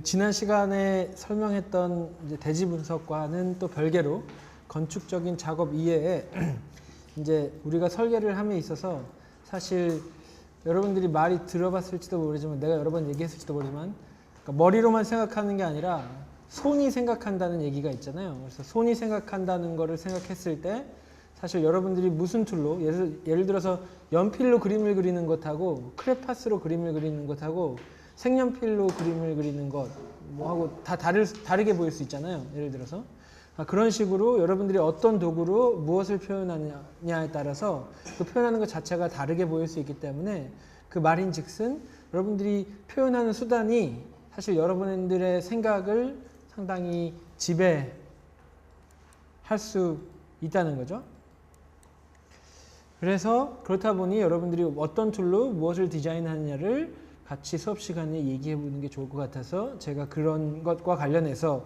지난 시간에 설명했던 이제 대지 분석과는 또 별개로 건축적인 작업 이외에 이제 우리가 설계를 함에 있어서 사실 여러분들이 말이 들어봤을지도 모르지만 내가 여러 번 얘기했을지도 모르지만 그러니까 머리로만 생각하는 게 아니라 손이 생각한다는 얘기가 있잖아요. 그래서 손이 생각한다는 거를 생각했을 때 사실 여러분들이 무슨 툴로 예를 들어서 연필로 그림을 그리는 것하고 크레파스로 그림을 그리는 것하고 색연필로 그림을 그리는 것 뭐하고 다 다르게 보일 수 있잖아요. 예를 들어서 그런 식으로 여러분들이 어떤 도구로 무엇을 표현하느냐에 따라서 그 표현하는 것 자체가 다르게 보일 수 있기 때문에 그 말인즉슨 여러분들이 표현하는 수단이 사실 여러분들의 생각을 상당히 지배할 수 있다는 거죠. 그래서 그렇다 보니 여러분들이 어떤 툴로 무엇을 디자인하느냐를 같이 수업 시간에 얘기해 보는 게 좋을 것 같아서 제가 그런 것과 관련해서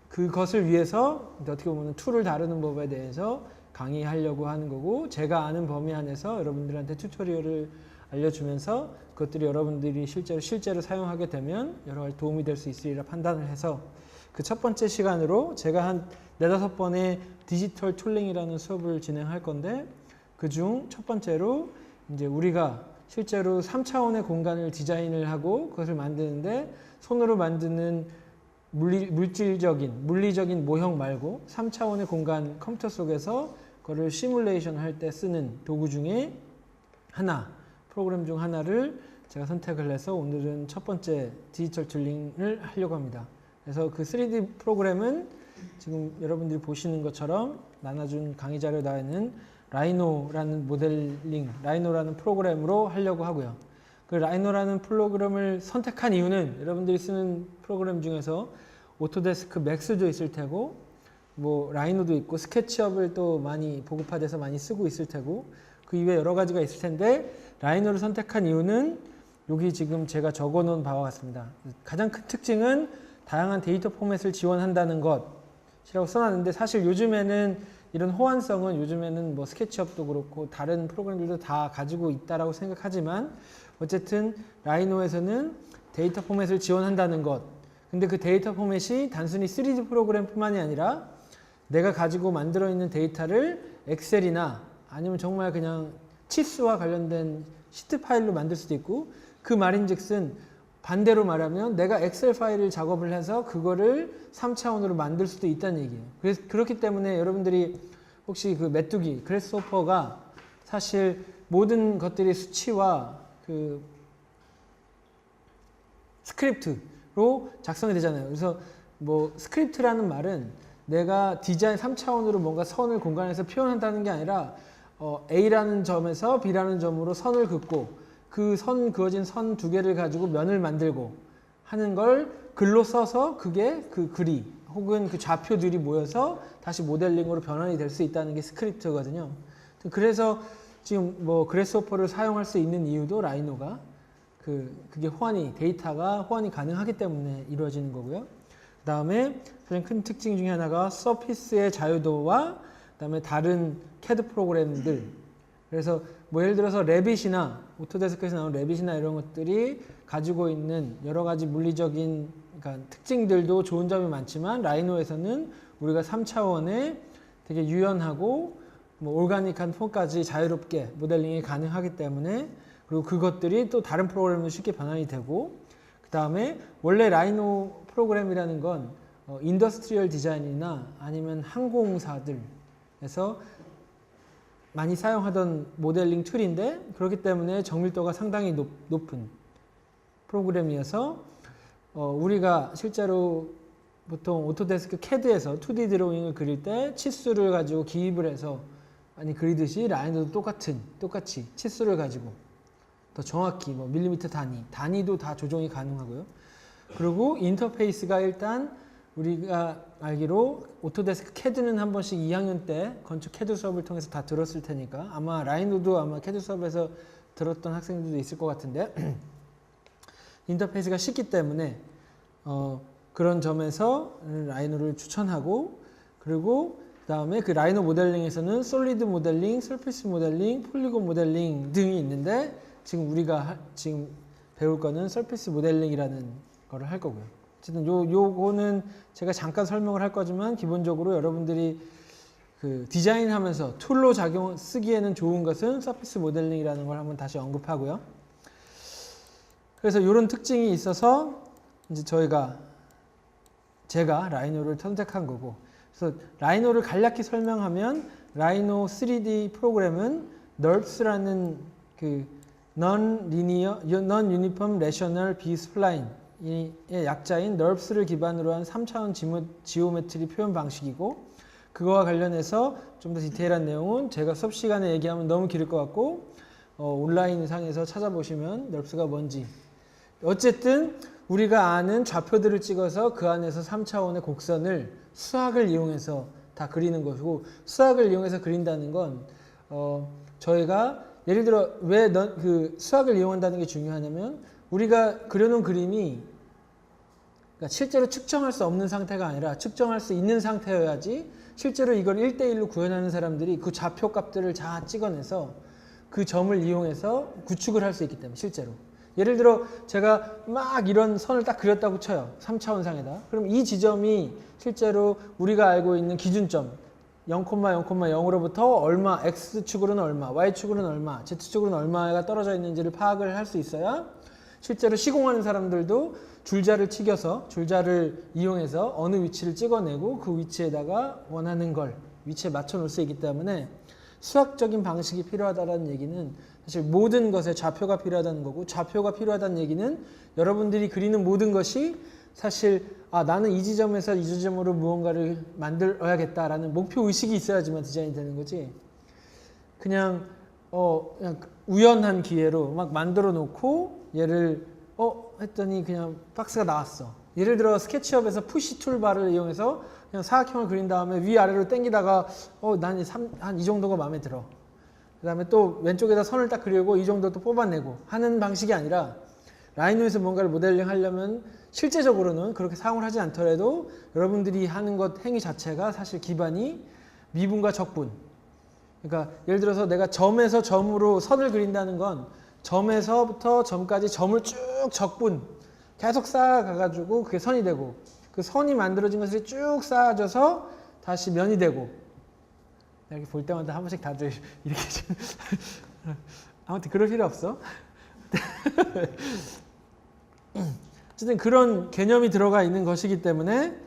그것을 위해서 어떻게 보면 툴을 다루는 법에 대해서 강의하려고 하는 거고 제가 아는 범위 안에서 여러분들한테 튜토리얼을 알려주면서 그것들이 여러분들이 실제로 사용하게 되면 여러 가지 도움이 될 수 있으리라 판단을 해서 그 첫 번째 시간으로 제가 한 4-5번의 디지털 툴링이라는 수업을 진행할 건데 그중 첫 번째로 이제 우리가 실제로 3차원의 공간을 디자인을 하고 그것을 만드는데 손으로 만드는 물리적인 모형 말고 3차원의 공간 컴퓨터 속에서 그거를 시뮬레이션 할 때 쓰는 도구 중에 하나, 프로그램 중 하나를 제가 선택을 해서 오늘은 첫 번째 디지털 툴링을 하려고 합니다. 그래서 그 3D 프로그램은 지금 여러분들이 보시는 것처럼 나눠준 강의 자료에 나와 있는 라이노라는 라이노라는 프로그램으로 하려고 하고요. 그 라이노라는 프로그램을 선택한 이유는 여러분들이 쓰는 프로그램 중에서 오토데스크 맥스도 있을 테고 뭐 라이노도 있고 스케치업을 또 많이 보급화돼서 많이 쓰고 있을 테고 그 이외에 여러 가지가 있을 텐데 라이노를 선택한 이유는 여기 지금 제가 적어 놓은 바와 같습니다. 가장 큰 특징은 다양한 데이터 포맷을 지원한다는 것이라고 써놨는데 사실 요즘에는 이런 호환성은 요즘에는 뭐 스케치업도 그렇고 다른 프로그램들도 다 가지고 있다라고 생각하지만 어쨌든 라이노에서는 데이터 포맷을 지원한다는 것. 근데 그 데이터 포맷이 단순히 3D 프로그램뿐만이 아니라 내가 가지고 만들어 있는 데이터를 엑셀이나 아니면 정말 그냥 치수와 관련된 시트 파일로 만들 수도 있고 그 말인즉슨 반대로 말하면 내가 엑셀 파일을 작업을 해서 그거를 3차원으로 만들 수도 있다는 얘기예요. 그래서 그렇기 때문에 여러분들이 혹시 그 메뚜기, 그래스호퍼가 사실 모든 것들이 수치와 그 스크립트로 작성이 되잖아요. 그래서 뭐 스크립트라는 말은 내가 디자인 3차원으로 뭔가 선을 공간에서 표현한다는 게 아니라 A라는 점에서 B라는 점으로 선을 긋고 그 그어진 선 2개를 가지고 면을 만들고 하는 걸 글로 써서 그게 그 글이 혹은 그 좌표들이 모여서 다시 모델링으로 변환이 될 수 있다는 게 스크립트거든요. 그래서 지금 뭐 그래스호퍼를 사용할 수 있는 이유도 라이노가 그게 데이터가 호환이 가능하기 때문에 이루어지는 거고요. 그 다음에 가장 큰 특징 중에 하나가 서피스의 자유도와 그 다음에 다른 CAD 프로그램들 그래서 뭐 예를 들어서 레빗이나 오토데스크에서 나온 레빗이나 이런 것들이 가지고 있는 여러 가지 물리적인 그러니까 특징들도 좋은 점이 많지만 라이노에서는 우리가 3차원의 되게 유연하고 뭐 올가닉한 폼까지 자유롭게 모델링이 가능하기 때문에 그리고 그것들이 또 다른 프로그램으로 쉽게 변환이 되고 그 다음에 원래 라이노 프로그램이라는 건 인더스트리얼 디자인이나 아니면 항공사들에서 많이 사용하던 모델링 툴인데 그렇기 때문에 정밀도가 상당히 높은 프로그램이어서 우리가 실제로 보통 오토데스크 CAD에서 2D 드로잉을 그릴 때 치수를 가지고 기입을 해서 많이 그리듯이 라이노도 똑같이 치수를 가지고 더 정확히 뭐 밀리미터 단위도 다 조정이 가능하고요. 그리고 인터페이스가 일단 우리가 알기로 오토데스크 CAD는 한 번씩 2학년 때 건축 CAD 수업을 통해서 다 들었을 테니까 아마 라이노도 아마 CAD 수업에서 들었던 학생들도 있을 것 같은데 인터페이스가 쉽기 때문에 그런 점에서 라이노를 추천하고 그리고 그 다음에 그 라이노 모델링에서는 솔리드 모델링, 서피스 모델링, 폴리곤 모델링 등이 있는데 지금 우리가 지금 배울 거는 서피스 모델링이라는 거를 할 거고요. 어쨌든 요거는 제가 잠깐 설명을 할 거지만 기본적으로 여러분들이 그 디자인하면서 툴로 쓰기에는 좋은 것은 서피스 모델링이라는 걸 한번 다시 언급하고요. 그래서 이런 특징이 있어서 이제 제가 라이노를 선택한 거고, 그래서 라이노를 간략히 설명하면 라이노 3D 프로그램은 NURBS라는 그 Non-Uniform Rational B-Spline 의 약자인 NURBS를 기반으로 한 3차원 지오메트리 표현 방식이고, 그거와 관련해서 좀 더 디테일한 내용은 제가 수업 시간에 얘기하면 너무 길을 것 같고 온라인 상에서 찾아보시면 NURBS가 뭔지, 어쨌든 우리가 아는 좌표들을 찍어서 그 안에서 3차원의 곡선을 수학을 이용해서 다 그리는 것이고, 수학을 이용해서 그린다는 건 저희가 예를 들어 왜 그 수학을 이용한다는 게 중요하냐면, 우리가 그려놓은 그림이 그러니까 실제로 측정할 수 없는 상태가 아니라 측정할 수 있는 상태여야지 실제로 이걸 1대1로 구현하는 사람들이 그 좌표 값들을 다 찍어내서 그 점을 이용해서 구축을 할 수 있기 때문에. 실제로 예를 들어 제가 막 이런 선을 딱 그렸다고 쳐요. 3차원상에다. 그럼 이 지점이 실제로 우리가 알고 있는 기준점 0,0,0으로부터 얼마, X축으로는 얼마, Y축으로는 얼마, Z축으로는 얼마가 떨어져 있는지를 파악을 할 수 있어야 실제로 시공하는 사람들도 줄자를 치겨서 줄자를 이용해서 어느 위치를 찍어내고 그 위치에다가 원하는 걸 위치에 맞춰 놓을 수 있기 때문에 수학적인 방식이 필요하다는 얘기는 사실 모든 것에 좌표가 필요하다는 거고, 좌표가 필요하다는 얘기는 여러분들이 그리는 모든 것이 사실 나는 이 지점에서 이 지점으로 무언가를 만들어야겠다라는 목표 의식이 있어야지만 디자인이 되는 거지. 그냥 우연한 기회로 막 만들어 놓고 얘를 했더니 그냥 박스가 나왔어. 예를 들어 스케치업에서 푸시 툴바를 이용해서 그냥 사각형을 그린 다음에 위아래로 당기다가 난 한 이 정도가 마음에 들어. 그 다음에 또 왼쪽에다 선을 딱 그리고 이 정도 또 뽑아내고 하는 방식이 아니라, 라이노에서 뭔가를 모델링 하려면 실제적으로는 그렇게 사용을 하지 않더라도 여러분들이 하는 것 행위 자체가 사실 기반이 미분과 적분. 그러니까 예를 들어서 내가 점에서 점으로 선을 그린다는 건 점에서부터 점까지 점을 쭉 적분 계속 쌓아가가지고 그게 선이 되고, 그 선이 만들어진 것을 쭉 쌓아져서 다시 면이 되고, 이렇게 볼 때마다 한 번씩 다들 이렇게 아무튼 그럴 필요 없어. 어쨌든 그런 개념이 들어가 있는 것이기 때문에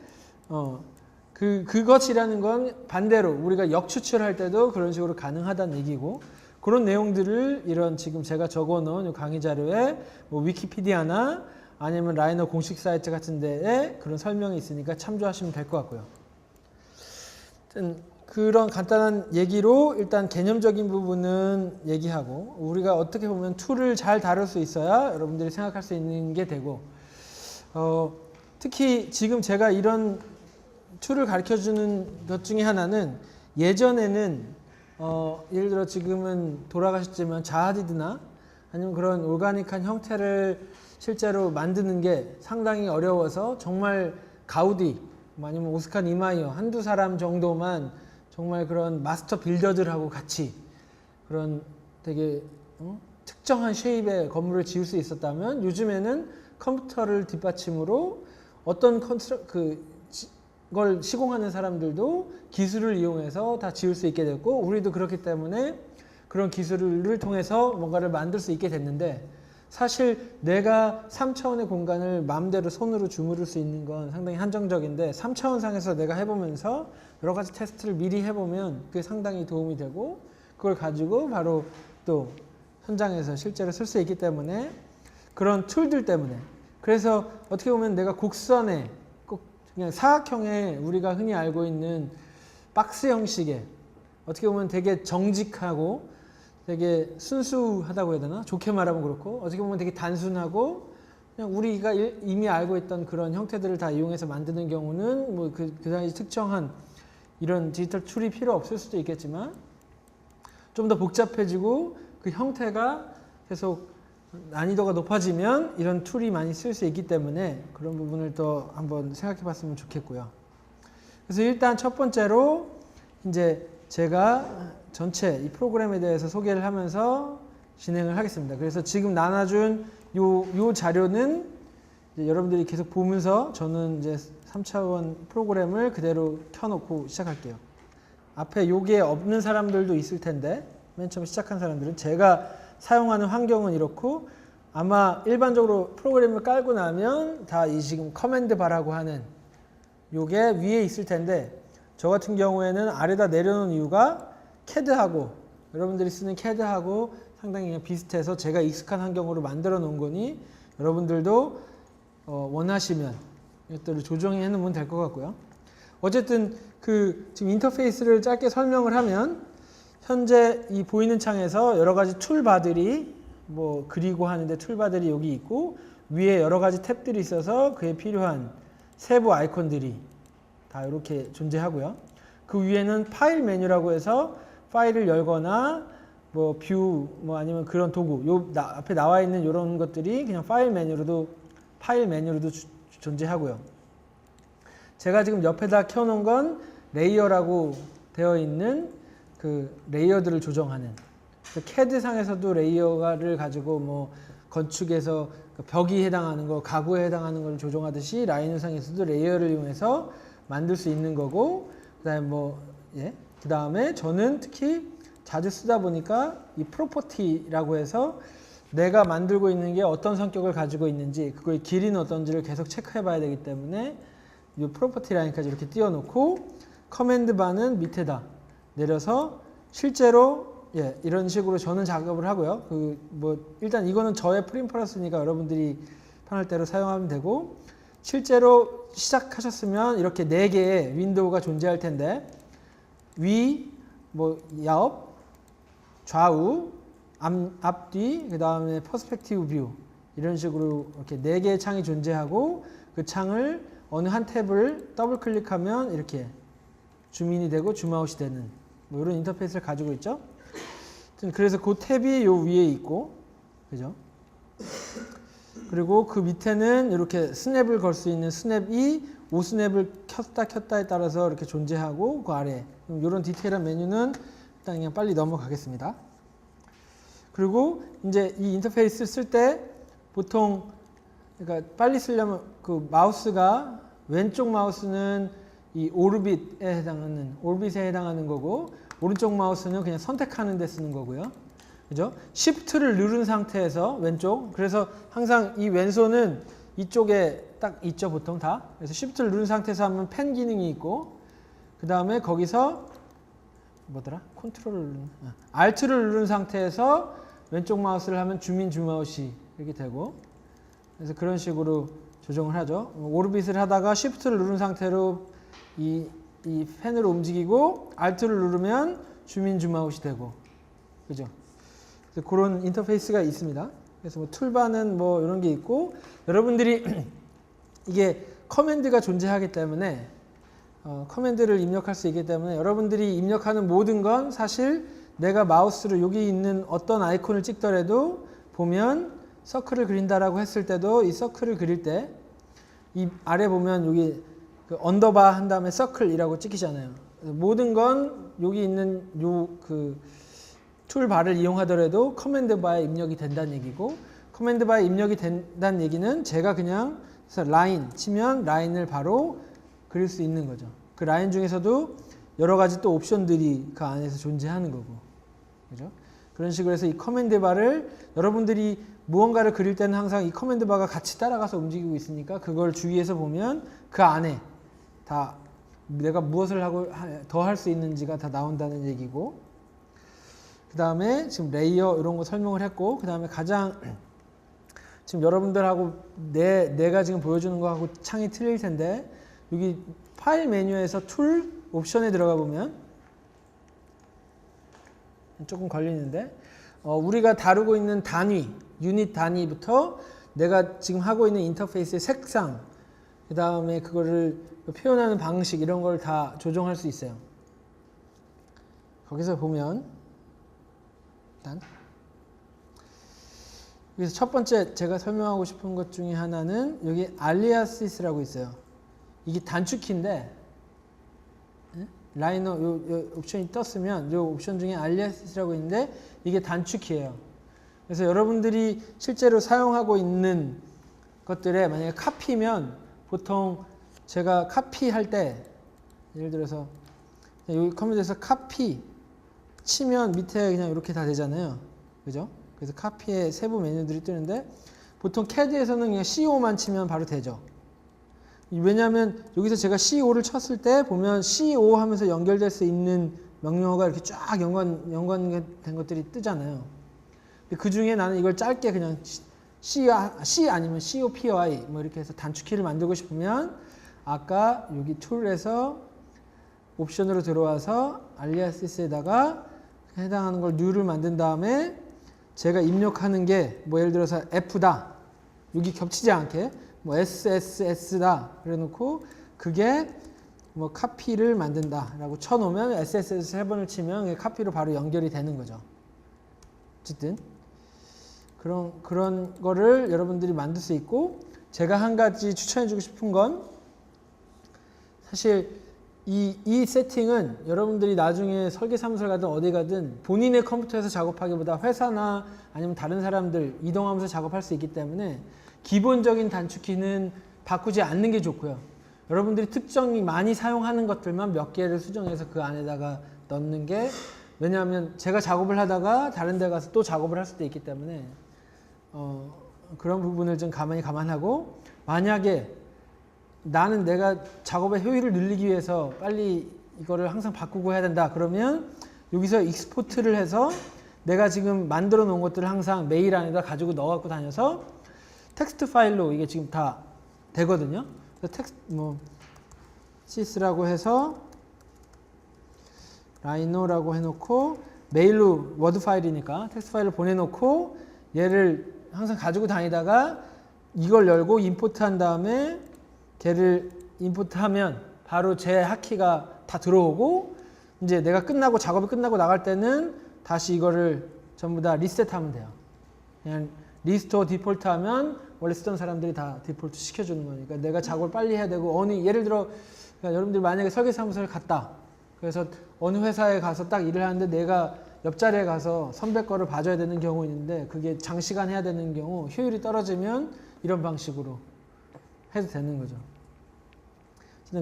그것이라는 건 반대로 우리가 역추출할 때도 그런 식으로 가능하다는 얘기고, 그런 내용들을 이런 지금 제가 적어놓은 강의 자료에 뭐 위키피디아나 아니면 라이노 공식 사이트 같은 데에 그런 설명이 있으니까 참조하시면 될 것 같고요. 그런 간단한 얘기로 일단 개념적인 부분은 얘기하고, 우리가 어떻게 보면 툴을 잘 다룰 수 있어야 여러분들이 생각할 수 있는 게 되고, 특히 지금 제가 이런 툴을 가르쳐주는 것 중에 하나는, 예전에는 예를 들어 지금은 돌아가셨지만 자하디드나 아니면 그런 오가닉한 형태를 실제로 만드는 게 상당히 어려워서 정말 가우디 아니면 오스카 니마이어 한두 사람 정도만 정말 그런 마스터 빌더들하고 같이 그런 되게 특정한 쉐입의 건물을 지을 수 있었다면, 요즘에는 컴퓨터를 뒷받침으로 어떤 걸 시공하는 사람들도 기술을 이용해서 다 지을 수 있게 됐고, 우리도 그렇기 때문에 그런 기술을 통해서 뭔가를 만들 수 있게 됐는데, 사실 내가 3차원의 공간을 마음대로 손으로 주무를 수 있는 건 상당히 한정적인데, 3차원상에서 내가 해보면서 여러 가지 테스트를 미리 해보면 그게 상당히 도움이 되고, 그걸 가지고 바로 또 현장에서 실제로 쓸 수 있기 때문에, 그런 툴들 때문에, 그래서 어떻게 보면 내가 곡선에 꼭 그냥 사각형에 우리가 흔히 알고 있는 박스 형식의 어떻게 보면 되게 정직하고 되게 순수하다고 해야 되나? 좋게 말하면 그렇고, 어떻게 보면 되게 단순하고 그냥 우리가 이미 알고 있던 그런 형태들을 다 이용해서 만드는 경우는 뭐 그 당시 특정한 이런 디지털 툴이 필요 없을 수도 있겠지만, 좀 더 복잡해지고 그 형태가 계속 난이도가 높아지면 이런 툴이 많이 쓸 수 있기 때문에 그런 부분을 또 한번 생각해 봤으면 좋겠고요. 그래서 일단 첫 번째로 이제 제가 전체 이 프로그램에 대해서 소개를 하면서 진행을 하겠습니다. 그래서 지금 나눠준 요 자료는 이제 여러분들이 계속 보면서 저는 이제 3차원 프로그램을 그대로 켜놓고 시작할게요. 앞에 요게 없는 사람들도 있을 텐데 맨 처음 시작한 사람들은 제가 사용하는 환경은 이렇고 아마 일반적으로 프로그램을 깔고 나면 다 이 지금 커맨드 바라고 하는 요게 위에 있을 텐데 저 같은 경우에는 아래다 내려놓은 이유가 CAD하고 여러분들이 쓰는 CAD하고 상당히 그냥 비슷해서 제가 익숙한 환경으로 만들어 놓은 거니 여러분들도 원하시면 이것들을 조정해 놓으면 될 것 같고요. 어쨌든 그 지금 인터페이스를 짧게 설명을 하면 현재 이 보이는 창에서 여러 가지 툴바들이 뭐 그리고 하는데 툴바들이 여기 있고 위에 여러 가지 탭들이 있어서 그에 필요한 세부 아이콘들이 다 이렇게 존재하고요. 그 위에는 파일 메뉴라고 해서 파일을 열거나 뭐 뷰 뭐 아니면 그런 도구 앞에 나와 있는 이런 것들이 그냥 파일 메뉴로도 존재하고요. 제가 지금 옆에다 켜놓은 건 레이어라고 되어 있는 그 레이어들을 조정하는 CAD 상에서도 레이어를 가지고 뭐 건축에서 벽이 해당하는 거, 가구에 해당하는 걸 조정하듯이 라이노 상에서도 레이어를 이용해서 만들 수 있는 거고 그다음에 저는 특히 자주 쓰다 보니까 이 프로퍼티라고 해서 내가 만들고 있는 게 어떤 성격을 가지고 있는지 그거의 길이는 어떤지를 계속 체크해 봐야 되기 때문에 이 프로퍼티 라인까지 이렇게 띄워놓고 커맨드 바는 밑에다 내려서 실제로 이런 식으로 저는 작업을 하고요. 일단 이거는 저의 프린퍼라스니까 여러분들이 편할 대로 사용하면 되고 실제로 시작하셨으면 이렇게 4개의 윈도우가 존재할 텐데 위, 옆, 좌우, 앞뒤, 그 다음에 퍼스펙티브 뷰 이런 식으로 이렇게 4개의 창이 존재하고 그 창을 어느 한 탭을 더블 클릭하면 이렇게 줌인이 되고 줌아웃이 되는 뭐 이런 인터페이스를 가지고 있죠. 그래서 그 탭이 요 위에 있고, 그죠? 그리고 그 밑에는 이렇게 스냅을 걸 수 있는 스냅이 5스냅을 켰다에 따라서 이렇게 존재하고 그 아래 이런 디테일한 메뉴는 일단 그냥 빨리 넘어가겠습니다. 그리고 이제 이 인터페이스를 쓸 때 보통 그러니까 빨리 쓰려면 그 마우스가 왼쪽 마우스는 이 오르빗에 해당하는 거고 오른쪽 마우스는 그냥 선택하는 데 쓰는 거고요. 그죠? Shift를 누른 상태에서 왼쪽. 그래서 항상 이 왼손은 이쪽에 딱 있죠, 보통 다. 그래서 Shift를 누른 상태에서 하면 펜 기능이 있고, 그 다음에 거기서 컨트롤을 누른, Alt를 누른 상태에서 왼쪽 마우스를 하면 줌아웃이 이렇게 되고, 그래서 그런 식으로 조정을 하죠. 오르빗을 하다가 Shift를 누른 상태로 이 펜으로 움직이고 Alt를 누르면 줌아웃이 되고, 그죠? 그래서 그런 인터페이스가 있습니다. 그래서 툴바는 이런 게 있고, 여러분들이 이게 커맨드가 존재하기 때문에 커맨드를 입력할 수 있기 때문에 여러분들이 입력하는 모든 건 사실 내가 마우스로 여기 있는 어떤 아이콘을 찍더라도 보면 서클을 그린다라고 했을 때도 이 서클을 그릴 때 이 아래 보면 여기 그 언더바 한 다음에 서클이라고 찍히잖아요. 모든 건 여기 있는 툴바를 이용하더라도 커맨드 바에 입력이 된다는 얘기고, 커맨드 바에 입력이 된다는 얘기는 제가 그냥 라인 치면 라인을 바로 그릴 수 있는 거죠. 그 라인 중에서도 여러 가지 또 옵션들이 그 안에서 존재하는 거고, 그죠? 그런 식으로 해서 이 커맨드 바를 여러분들이 무언가를 그릴 때는 항상 이 커맨드 바가 같이 따라가서 움직이고 있으니까 그걸 주위에서 보면 그 안에 다 내가 무엇을 하고 더 할 수 있는지가 다 나온다는 얘기고, 그 다음에 지금 레이어 이런 거 설명을 했고, 그 다음에 가장 지금 여러분들하고 내가 지금 보여주는 거하고 창이 틀릴 텐데 여기 파일 메뉴에서 툴 옵션에 들어가 보면 조금 걸리는데 우리가 다루고 있는 단위, 유닛 단위부터 내가 지금 하고 있는 인터페이스의 색상, 그 다음에 그거를 표현하는 방식 이런 걸 다 조정할 수 있어요. 거기서 보면 일단 여기서 첫 번째 제가 설명하고 싶은 것 중에 하나는 여기 알리아시스라고 있어요. 이게 단축키인데 라이너 요 옵션이 떴으면 요 옵션 중에 알리아시스라고 있는데 이게 단축키예요. 그래서 여러분들이 실제로 사용하고 있는 것들에 만약에 카피면 보통 제가 카피할 때 예를 들어서 여기 컴퓨터에서 카피 치면 밑에 그냥 이렇게 다 되잖아요. 그죠? 그래서 카피의 세부 메뉴들이 뜨는데 보통 CAD에서는 그냥 CO 만 치면 바로 되죠. 왜냐하면 여기서 제가 CO를 쳤을 때 보면 CO 하면서 연결될 수 있는 명령어가 이렇게 쫙 연관된 것들이 뜨잖아요. 그 중에 나는 이걸 짧게 그냥 C 아니면 COPY 뭐 이렇게 해서 단축키를 만들고 싶으면 아까 여기 툴에서 옵션으로 들어와서 알리아시스에다가 해당하는 걸 뉴를 만든 다음에 제가 입력하는 게 뭐 예를 들어서 F다. 여기 겹치지 않게 뭐 SSS다. 그래 놓고 그게 뭐 카피를 만든다 라고 쳐놓으면 SSS 3번을 치면 카피로 바로 연결이 되는 거죠. 어쨌든 그런 거를 여러분들이 만들 수 있고 제가 한 가지 추천해 주고 싶은 건 사실 이 세팅은 여러분들이 나중에 설계사무소를 가든 어디 가든 본인의 컴퓨터에서 작업하기보다 회사나 아니면 다른 사람들 이동하면서 작업할 수 있기 때문에 기본적인 단축키는 바꾸지 않는 게 좋고요. 여러분들이 특정이 많이 사용하는 것들만 몇 개를 수정해서 그 안에다가 넣는 게 왜냐하면 제가 작업을 하다가 다른 데 가서 또 작업을 할 수도 있기 때문에 그런 부분을 좀 감안하고 만약에 나는 내가 작업의 효율을 늘리기 위해서 빨리 이거를 항상 바꾸고 해야 된다. 그러면 여기서 익스포트를 해서 내가 지금 만들어 놓은 것들을 항상 메일 안에다 가지고 넣어 갖고 다녀서 텍스트 파일로 이게 지금 다 되거든요. 그래서 텍스트 sys라고 해서 라이노라고 해놓고 메일로 워드 파일이니까 텍스트 파일을 보내놓고 얘를 항상 가지고 다니다가 이걸 열고 임포트 한 다음에 걔를 임포트하면 바로 제 하키가 다 들어오고 이제 내가 작업이 끝나고 나갈 때는 다시 이거를 전부 다 리셋하면 돼요. 그냥 리스토어 디폴트 하면 원래 쓰던 사람들이 다 디폴트 시켜주는 거니까 내가 작업을 빨리 해야 되고 예를 들어 그러니까 여러분들이 만약에 설계사무소를 갔다 그래서 어느 회사에 가서 딱 일을 하는데 내가 옆자리에 가서 선배 거를 봐줘야 되는 경우 있는데 그게 장시간 해야 되는 경우 효율이 떨어지면 이런 방식으로 해도 되는 거죠.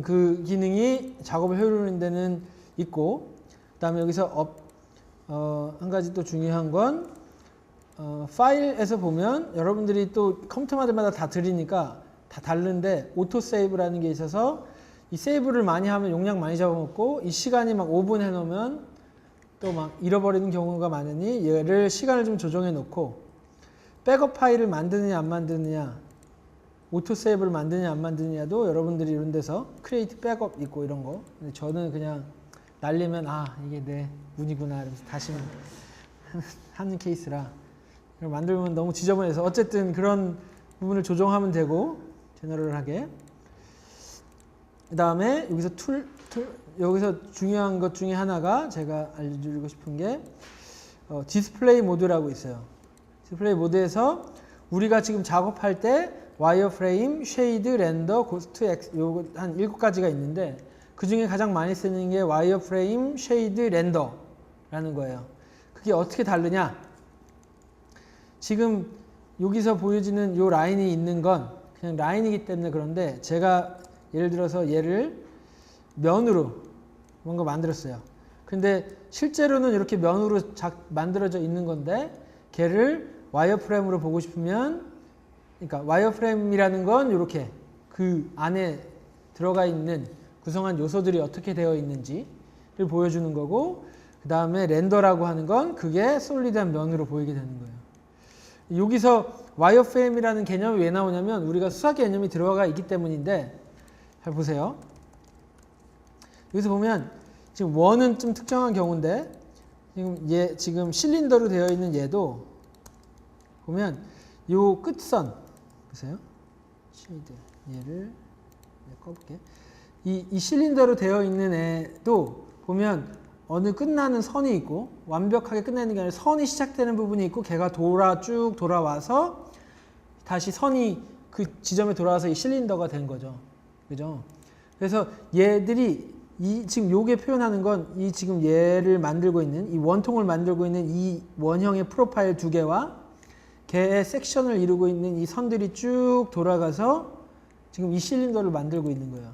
그 기능이 작업을 효율화하는 데는 있고 그 다음에 여기서 한 가지 또 중요한 건 파일에서 보면 여러분들이 또 컴퓨터마다 다 들으니까 다 다른데 오토 세이브라는 게 있어서 이 세이브를 많이 하면 용량 많이 잡아먹고 이 시간이 막 5분 해놓으면 또 막 잃어버리는 경우가 많으니 얘를 시간을 좀 조정해 놓고 백업 파일을 만드느냐 안 만드느냐 오토 세이브를 만드느냐 안 만드느냐도 여러분들이 이런 데서 크리에이트 백업 있고 이런 거 근데 저는 그냥 날리면 이게 내 문이구나 이러면서 다시 하는 케이스라 만들면 너무 지저분해서 어쨌든 그런 부분을 조정하면 되고 제너럴하게 그 다음에 여기서 여기서 중요한 것 중에 하나가 제가 알려드리고 싶은 게 디스플레이 모드라고 있어요. 디스플레이 모드에서 우리가 지금 작업할 때 와이어프레임, 쉐이드, 렌더, 고스트, 요거 한 7가지가 있는데 그 중에 가장 많이 쓰는 게 와이어프레임, 쉐이드, 렌더라는 거예요. 그게 어떻게 다르냐? 지금 여기서 보여지는 요 라인이 있는 건 그냥 라인이기 때문에 그런데 제가 예를 들어서 얘를 면으로 뭔가 만들었어요. 근데 실제로는 이렇게 면으로 만들어져 있는 건데 걔를 와이어프레임으로 보고 싶으면 그러니까 와이어프레임이라는 건 이렇게 그 안에 들어가 있는 구성한 요소들이 어떻게 되어 있는지를 보여주는 거고 그 다음에 렌더라고 하는 건 그게 솔리드한 면으로 보이게 되는 거예요. 여기서 와이어프레임이라는 개념이 왜 나오냐면 우리가 수학 개념이 들어가 있기 때문인데 잘 보세요. 여기서 보면 지금 원은 좀 특정한 경우인데 지금 실린더로 되어 있는 얘도 보면 요 끝선 보세요. 쉐이드 얘를 꺼볼게. 이 실린더로 되어 있는 애도 보면 어느 끝나는 선이 있고 완벽하게 끝내는 게 아니라 선이 시작되는 부분이 있고 걔가 쭉 돌아와서 다시 선이 그 지점에 돌아와서 이 실린더가 된 거죠. 그죠? 그래서 얘들이 지금 요게 표현하는 건 지금 얘를 만들고 있는 이 원통을 만들고 있는 이 원형의 프로파일 2개와 걔의 섹션을 이루고 있는 이 선들이 쭉 돌아가서 지금 이 실린더를 만들고 있는 거예요.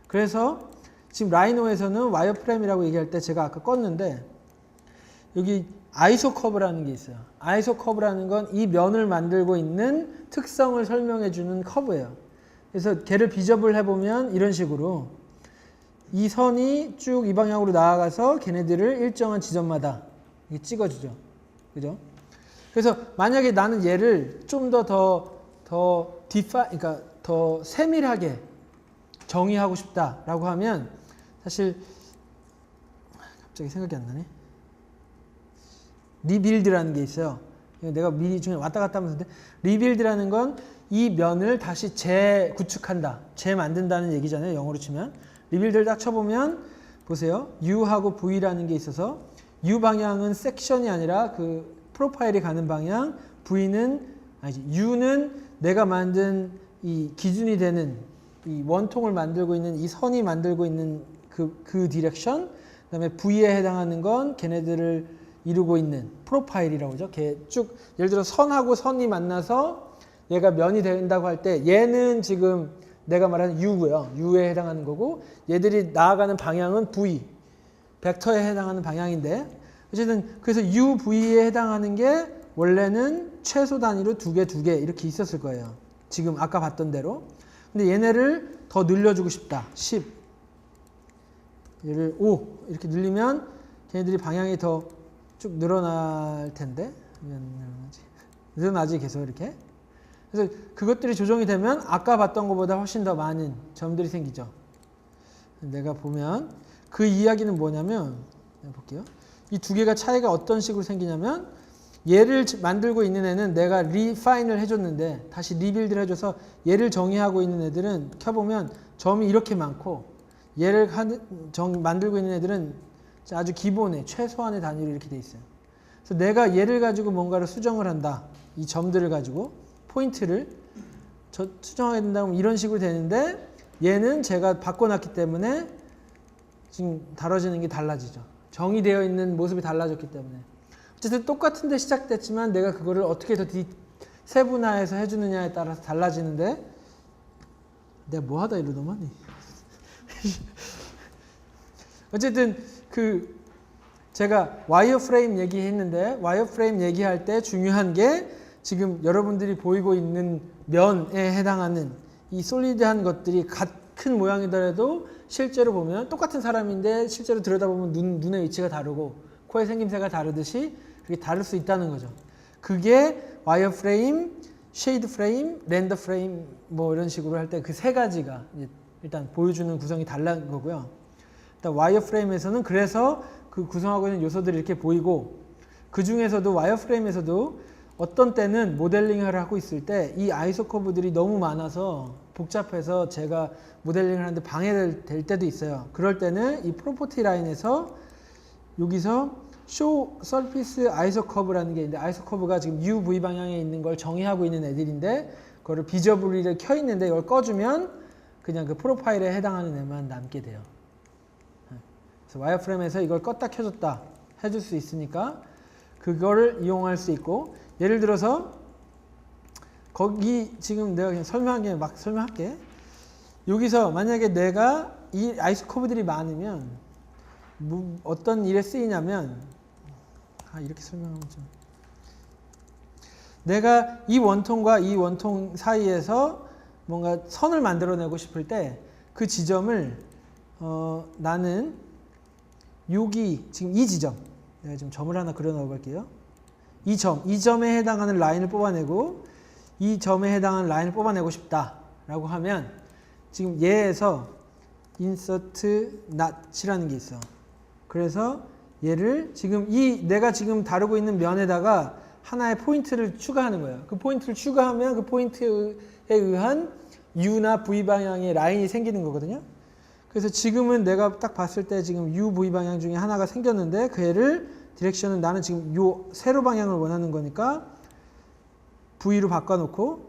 그래서 지금 라이노에서는 와이어프레임이라고 얘기할 때 제가 아까 껐는데 여기 아이소커브라는 게 있어요. 아이소커브라는 건 이 면을 만들고 있는 특성을 설명해 주는 커브예요. 그래서 걔를 비접을 해보면 이런 식으로 이 선이 쭉 이 방향으로 나아가서 걔네들을 일정한 지점마다 이렇게 찍어주죠. 그죠? 그래서 만약에 나는 얘를 좀 그러니까 더 세밀하게 정의하고 싶다라고 하면 사실 갑자기 생각이 안 나네. 리빌드라는 게 있어요. 내가 미리 중에 왔다 갔다 하면서 리빌드라는 건 이 면을 다시 재구축한다, 재만든다는 얘기잖아요. 영어로 치면 리빌드를 딱 쳐보면 보세요. U하고 V라는 게 있어서 U 방향은 섹션이 아니라 그 프로파일이 가는 방향, V는 아니지 U는 내가 만든 이 기준이 되는 이 원통을 만들고 있는 이 선이 만들고 있는 그 디렉션, 그다음에 V에 해당하는 건 걔네들을 이루고 있는 프로파일이라고 하죠. 걔 쭉 예를 들어 선하고 선이 만나서 얘가 면이 된다고 할 때 얘는 지금 내가 말하는 U고요. U에 해당하는 거고 얘들이 나아가는 방향은 V, 벡터에 해당하는 방향인데 어쨌든 그래서 U, V에 해당하는 게 원래는 최소 단위로 2개 이렇게 있었을 거예요. 지금 아까 봤던 대로. 근데 얘네를 더 늘려주고 싶다. 10, 얘를 5 이렇게 늘리면 걔네들이 방향이 더 쭉 늘어날 텐데 늘어나지 계속 이렇게. 그래서 그것들이 조정이 되면 아까 봤던 것보다 훨씬 더 많은 점들이 생기죠. 내가 보면 그 이야기는 뭐냐면 볼게요. 이 두 개가 차이가 어떤 식으로 생기냐면 얘를 만들고 있는 애는 내가 리파인을 해줬는데 다시 리빌드를 해줘서 얘를 정의하고 있는 애들은 켜보면 점이 이렇게 많고 얘를 만들고 있는 애들은 아주 기본의 최소한의 단위로 이렇게 돼 있어요. 그래서 내가 얘를 가지고 뭔가를 수정을 한다. 이 점들을 가지고 포인트를 수정하게 된다면 이런 식으로 되는데 얘는 제가 바꿔놨기 때문에 지금 다뤄지는 게 달라지죠. 정의되어 있는 모습이 달라졌기 때문에. 어쨌든 똑같은 데 시작됐지만 내가 그거를 어떻게 더 세분화해서 해주느냐에 따라서 달라지는데 내가 뭐 하다 이러더만. 어쨌든 제가 와이어프레임 얘기했는데 와이어프레임 얘기할 때 중요한 게 지금 여러분들이 보이고 있는 면에 해당하는 이 솔리드한 것들이 같은 모양이더라도 실제로 보면 똑같은 사람인데 실제로 들여다보면 눈의 위치가 다르고 코의 생김새가 다르듯이 그게 다를 수 있다는 거죠. 그게 와이어프레임, 쉐이드 프레임, 렌더 프레임 뭐 이런 식으로 할 때 그 세 가지가 일단 보여주는 구성이 다른 거고요. 일단 와이어프레임에서는 그래서 그 구성하고 있는 요소들이 이렇게 보이고 그 중에서도 와이어프레임에서도 어떤 때는 모델링을 하고 있을 때 이 아이소커브들이 너무 많아서 복잡해서 제가 모델링을 하는데 방해될 때도 있어요. 그럴 때는 이 프로퍼티 라인에서 여기서 show surface 아이소커브라는 게 있는데 아이소커브가 지금 UV 방향에 있는 걸 정의하고 있는 애들인데 그거를 비저블리를 켜 있는데 이걸 꺼주면 그냥 그 프로파일에 해당하는 애만 남게 돼요. 그래서 와이어프레임에서 이걸 껐다 켜줬다 해줄 수 있으니까 그거를 이용할 수 있고 예를 들어서 거기 지금 내가 그냥 설명하게 막 설명할게. 여기서 만약에 내가 이 아이소커브들이 많으면 어떤 일에 쓰이냐면 이렇게 설명하면 좀 내가 이 원통과 이 원통 사이에서 뭔가 선을 만들어내고 싶을 때 그 지점을 나는 여기 지금 이 지점 내가 지금 점을 하나 그려 넣어 볼게요. 이 점에 해당하는 라인을 뽑아내고 이 점에 해당하는 라인을 뽑아내고 싶다라고 하면 지금 얘에서 insert not이라는 게 있어. 그래서 얘를 지금 내가 지금 다루고 있는 면에다가 하나의 포인트를 추가하는 거예요. 그 포인트를 추가하면 그 포인트에 의한 U나 V 방향의 라인이 생기는 거거든요. 그래서 지금은 내가 딱 봤을 때 지금 U, V 방향 중에 하나가 생겼는데 그 애를 디렉션은 나는 지금 요 세로 방향을 원하는 거니까 V로 바꿔놓고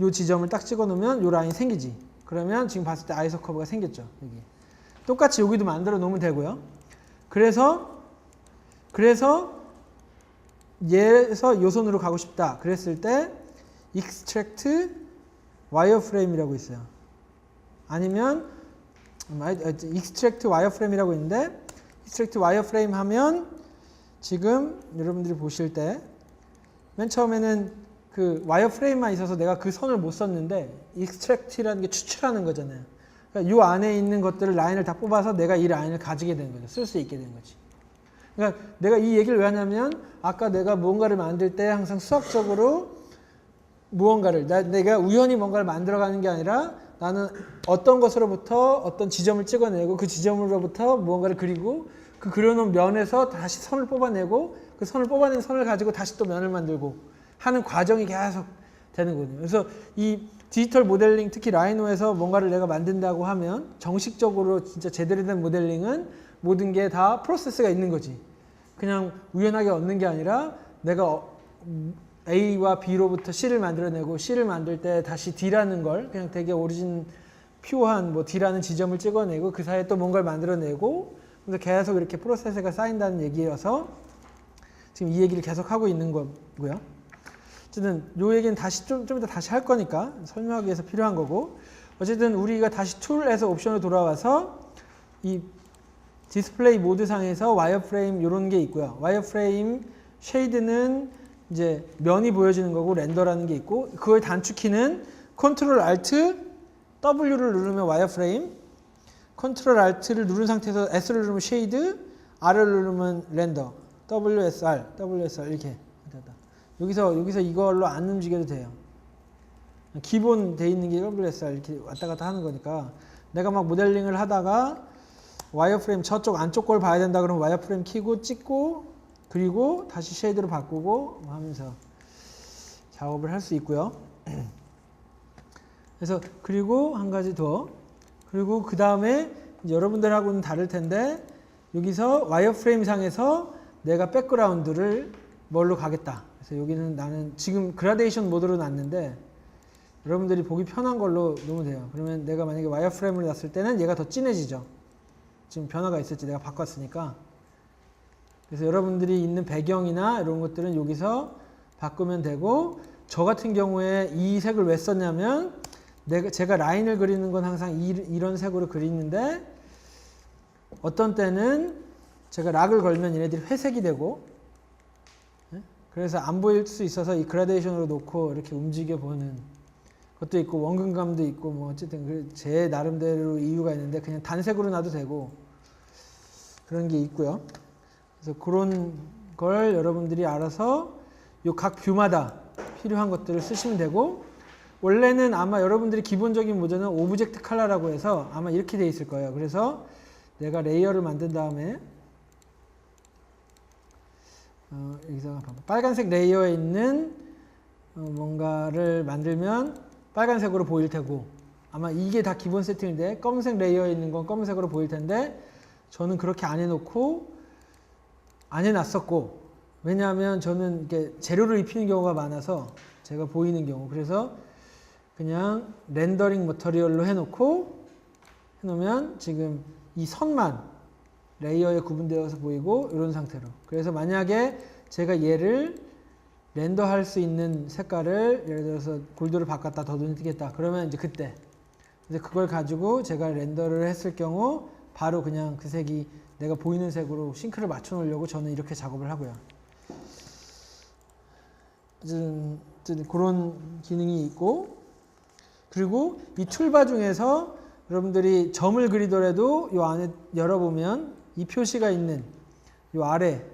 요 지점을 딱 찍어 놓으면 요 라인이 생기지. 그러면 지금 봤을 때 아이소커브가 생겼죠. 여기. 똑같이 여기도 만들어 놓으면 되고요. 그래서 얘에서 요 선으로 가고 싶다. 그랬을 때 extract wireframe이라고 있어요. 아니면 extract wireframe이라고 있는데 extract wireframe 하면 지금 여러분들이 보실 때 맨 처음에는 그 와이어프레임만 있어서 내가 그 선을 못 썼는데 extract라는 게 추출하는 거잖아요. 그러니까 이 안에 있는 것들을 라인을 다 뽑아서 내가 이 라인을 가지게 되는 거죠. 쓸 수 있게 되는 거지. 그러니까 내가 이 얘기를 왜 하냐면 아까 내가 무언가를 만들 때 항상 수학적으로 무언가를 내가 우연히 뭔가를 만들어가는 게 아니라 나는 어떤 것으로부터 어떤 지점을 찍어내고 그 지점으로부터 무언가를 그리고 그 그려놓은 면에서 다시 선을 뽑아내고 그 선을 뽑아낸 선을 가지고 다시 또 면을 만들고 하는 과정이 계속 되는 거거든요. 그래서 이 디지털 모델링, 특히 라이노에서 뭔가를 내가 만든다고 하면 정식적으로 진짜 제대로 된 모델링은 모든 게 다 프로세스가 있는 거지. 그냥 우연하게 얻는 게 아니라 내가 A와 B로부터 C를 만들어내고 C를 만들 때 다시 D라는 걸 그냥 되게 오리진 퓨어한 뭐 D라는 지점을 찍어내고 그 사이에 또 뭔가를 만들어내고 그래서 계속 이렇게 프로세스가 쌓인다는 얘기여서 지금 이 얘기를 계속 하고 있는 거고요. 어쨌든 이 얘기는 다시 좀 이따 다시 할 거니까 설명하기 위해서 필요한 거고 어쨌든 우리가 다시 툴에서 옵션으로 돌아와서 이 디스플레이 모드 상에서 와이어프레임 이런 게 있고요. 와이어프레임 쉐이드는 이제 면이 보여지는 거고 렌더라는 게 있고 그거의 단축키는 컨트롤 알트 W를 누르면 와이어프레임 컨트롤 알트를 누른 상태에서 S를 누르면 쉐이드 R을 누르면 렌더 WSR 이렇게 여기서 이걸로 안 움직여도 돼요. 기본 돼 있는 게 WSR 이렇게 왔다 갔다 하는 거니까 내가 막 모델링을 하다가 와이어프레임 저쪽 안쪽 걸 봐야 된다 그러면 와이어프레임 키고 찍고 그리고 다시 쉐이드로 바꾸고 하면서 작업을 할 수 있고요. 그래서 그리고 한 가지 더 그리고 그 다음에 여러분들하고는 다를 텐데 여기서 와이어프레임 상에서 내가 백그라운드를 뭘로 가겠다. 그래서 여기는 나는 지금 그라데이션 모드로 놨는데 여러분들이 보기 편한 걸로 놓으면 돼요. 그러면 내가 만약에 와이어프레임을 놨을 때는 얘가 더 진해지죠. 지금 변화가 있었지 내가 바꿨으니까. 그래서 여러분들이 있는 배경이나 이런 것들은 여기서 바꾸면 되고 저 같은 경우에 이 색을 왜 썼냐면 제가 라인을 그리는 건 항상 이런 색으로 그리는데 어떤 때는 제가 락을 걸면 얘네들이 회색이 되고 그래서 안 보일 수 있어서 이 그라데이션으로 놓고 이렇게 움직여 보는 것도 있고 원근감도 있고 뭐 어쨌든 제 나름대로 이유가 있는데 그냥 단색으로 놔도 되고 그런 게 있고요. 그래서 그런 걸 여러분들이 알아서 요 각 뷰마다 필요한 것들을 쓰시면 되고 원래는 아마 여러분들이 기본적인 모델은 오브젝트 컬러라고 해서 아마 이렇게 돼 있을 거예요. 그래서 내가 레이어를 만든 다음에 여기서 빨간색 레이어에 있는 뭔가를 만들면 빨간색으로 보일 테고 아마 이게 다 기본 세팅인데 검은색 레이어에 있는 건 검은색으로 보일 텐데 저는 그렇게 안 해놓고 안 해놨었고 왜냐하면 저는 이렇게 재료를 입히는 경우가 많아서 제가 보이는 경우 그래서 그냥 렌더링 머터리얼로 해놓으면 지금 이 선만 레이어에 구분되어서 보이고 이런 상태로 그래서 만약에 제가 얘를 렌더할 수 있는 색깔을 예를 들어서 골드를 바꿨다 더 눈에 띄겠다 그러면 이제 그때 이제 그걸 가지고 제가 렌더를 했을 경우 바로 그냥 그 색이 내가 보이는 색으로 싱크를 맞춰 놓으려고 저는 이렇게 작업을 하고요. 그런 기능이 있고 그리고 이 툴바 중에서 여러분들이 점을 그리더라도 이 안에 열어보면 이 표시가 있는 이 아래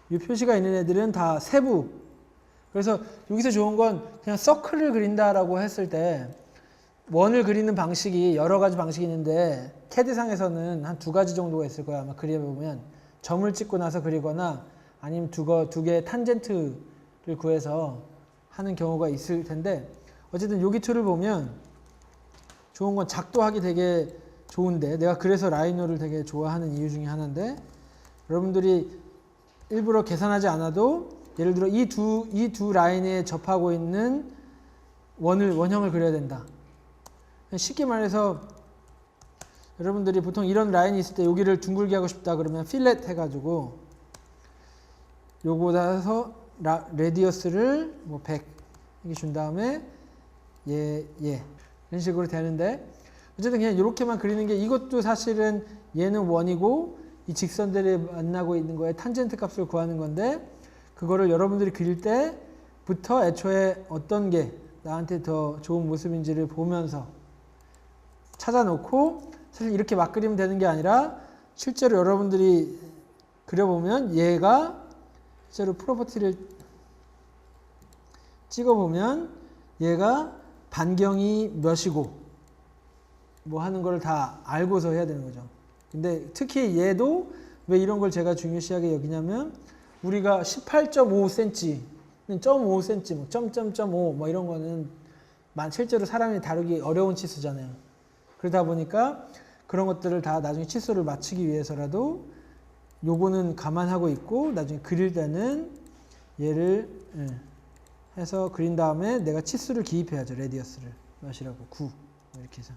이 표시가 있는 애들은 다 세부 그래서 여기서 좋은 건 그냥 서클을 그린다라고 했을 때 원을 그리는 방식이 여러 가지 방식이 있는데 캐드상에서는 한 2가지 정도가 있을 거야 아마 그려보면 점을 찍고 나서 그리거나 아니면 두 개의 탄젠트를 구해서 하는 경우가 있을 텐데 어쨌든 여기 툴을 보면 좋은 건 작도하기 되게 좋은데 내가 그래서 라이노를 되게 좋아하는 이유 중에 하나인데 여러분들이 일부러 계산하지 않아도 예를 들어 이 두 라인에 접하고 있는 원형을 그려야 된다. 쉽게 말해서 여러분들이 보통 이런 라인이 있을 때 여기를 둥글게 하고 싶다 그러면 필렛 해가지고 요거다서 레디어스를 뭐 100 이렇게 준 다음에 이런 식으로 되는데 어쨌든 그냥 이렇게만 그리는 게 이것도 사실은 얘는 원이고 이 직선들이 만나고 있는 거에 탄젠트 값을 구하는 건데 그거를 여러분들이 그릴 때부터 애초에 어떤 게 나한테 더 좋은 모습인지를 보면서 찾아놓고 사실 이렇게 막 그리면 되는 게 아니라 실제로 여러분들이 그려보면 얘가 실제로 프로퍼티를 찍어보면 얘가 반경이 몇이고 뭐 하는 걸 다 알고서 해야 되는 거죠. 근데 특히 얘도 왜 이런 걸 제가 중요시하게 여기냐면 우리가 18.5cm, 0.5cm, 뭐 0.5 뭐 이런 거는 실제로 사람이 다루기 어려운 치수잖아요. 그러다 보니까 그런 것들을 다 나중에 치수를 맞추기 위해서라도 요거는 감안하고 있고 나중에 그릴 때는 얘를 해서 그린 다음에 내가 치수를 기입해야죠. 레디어스를 몇이라고 9 이렇게 해서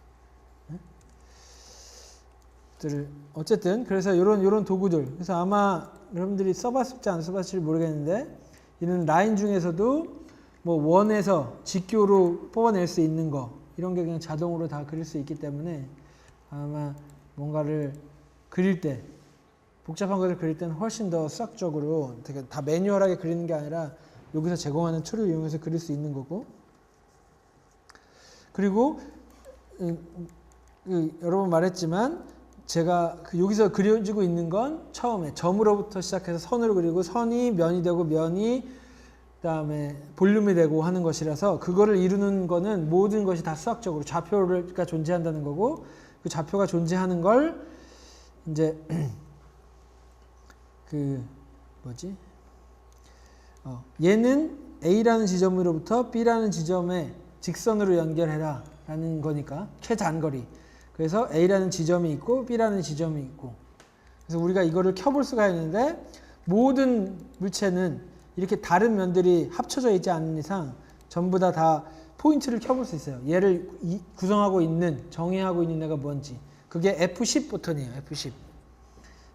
어쨌든 그래서 요런 도구들 그래서 아마 여러분들이 써봤을지 안 써봤을지 모르겠는데 이런 라인 중에서도 뭐 원에서 직교로 뽑아낼 수 있는 거 이런 게 그냥 자동으로 다 그릴 수 있기 때문에 아마 뭔가를 그릴 때 복잡한 것을 그릴 때는 훨씬 더 수학적으로 되게 다 매뉴얼하게 그리는 게 아니라 여기서 제공하는 툴을 이용해서 그릴 수 있는 거고 그리고 여러 번 말했지만 제가 여기서 그려지고 있는 건 처음에 점으로부터 시작해서 선으로 그리고 선이 면이 되고 면이 그다음에 볼륨이 되고 하는 것이라서 그거를 이루는 거는 모든 것이 다 수학적으로 좌표가 존재한다는 거고 그 좌표가 존재하는 걸 이제 얘는 A라는 지점으로부터 B라는 지점에 직선으로 연결해라 라는 거니까 최단거리 그래서 A라는 지점이 있고 B라는 지점이 있고 그래서 우리가 이거를 켜볼 수가 있는데 모든 물체는 이렇게 다른 면들이 합쳐져 있지 않은 이상 전부 다 포인트를 켜볼 수 있어요. 얘를 구성하고 있는 정의하고 있는 애가 뭔지 그게 F10 버튼이에요.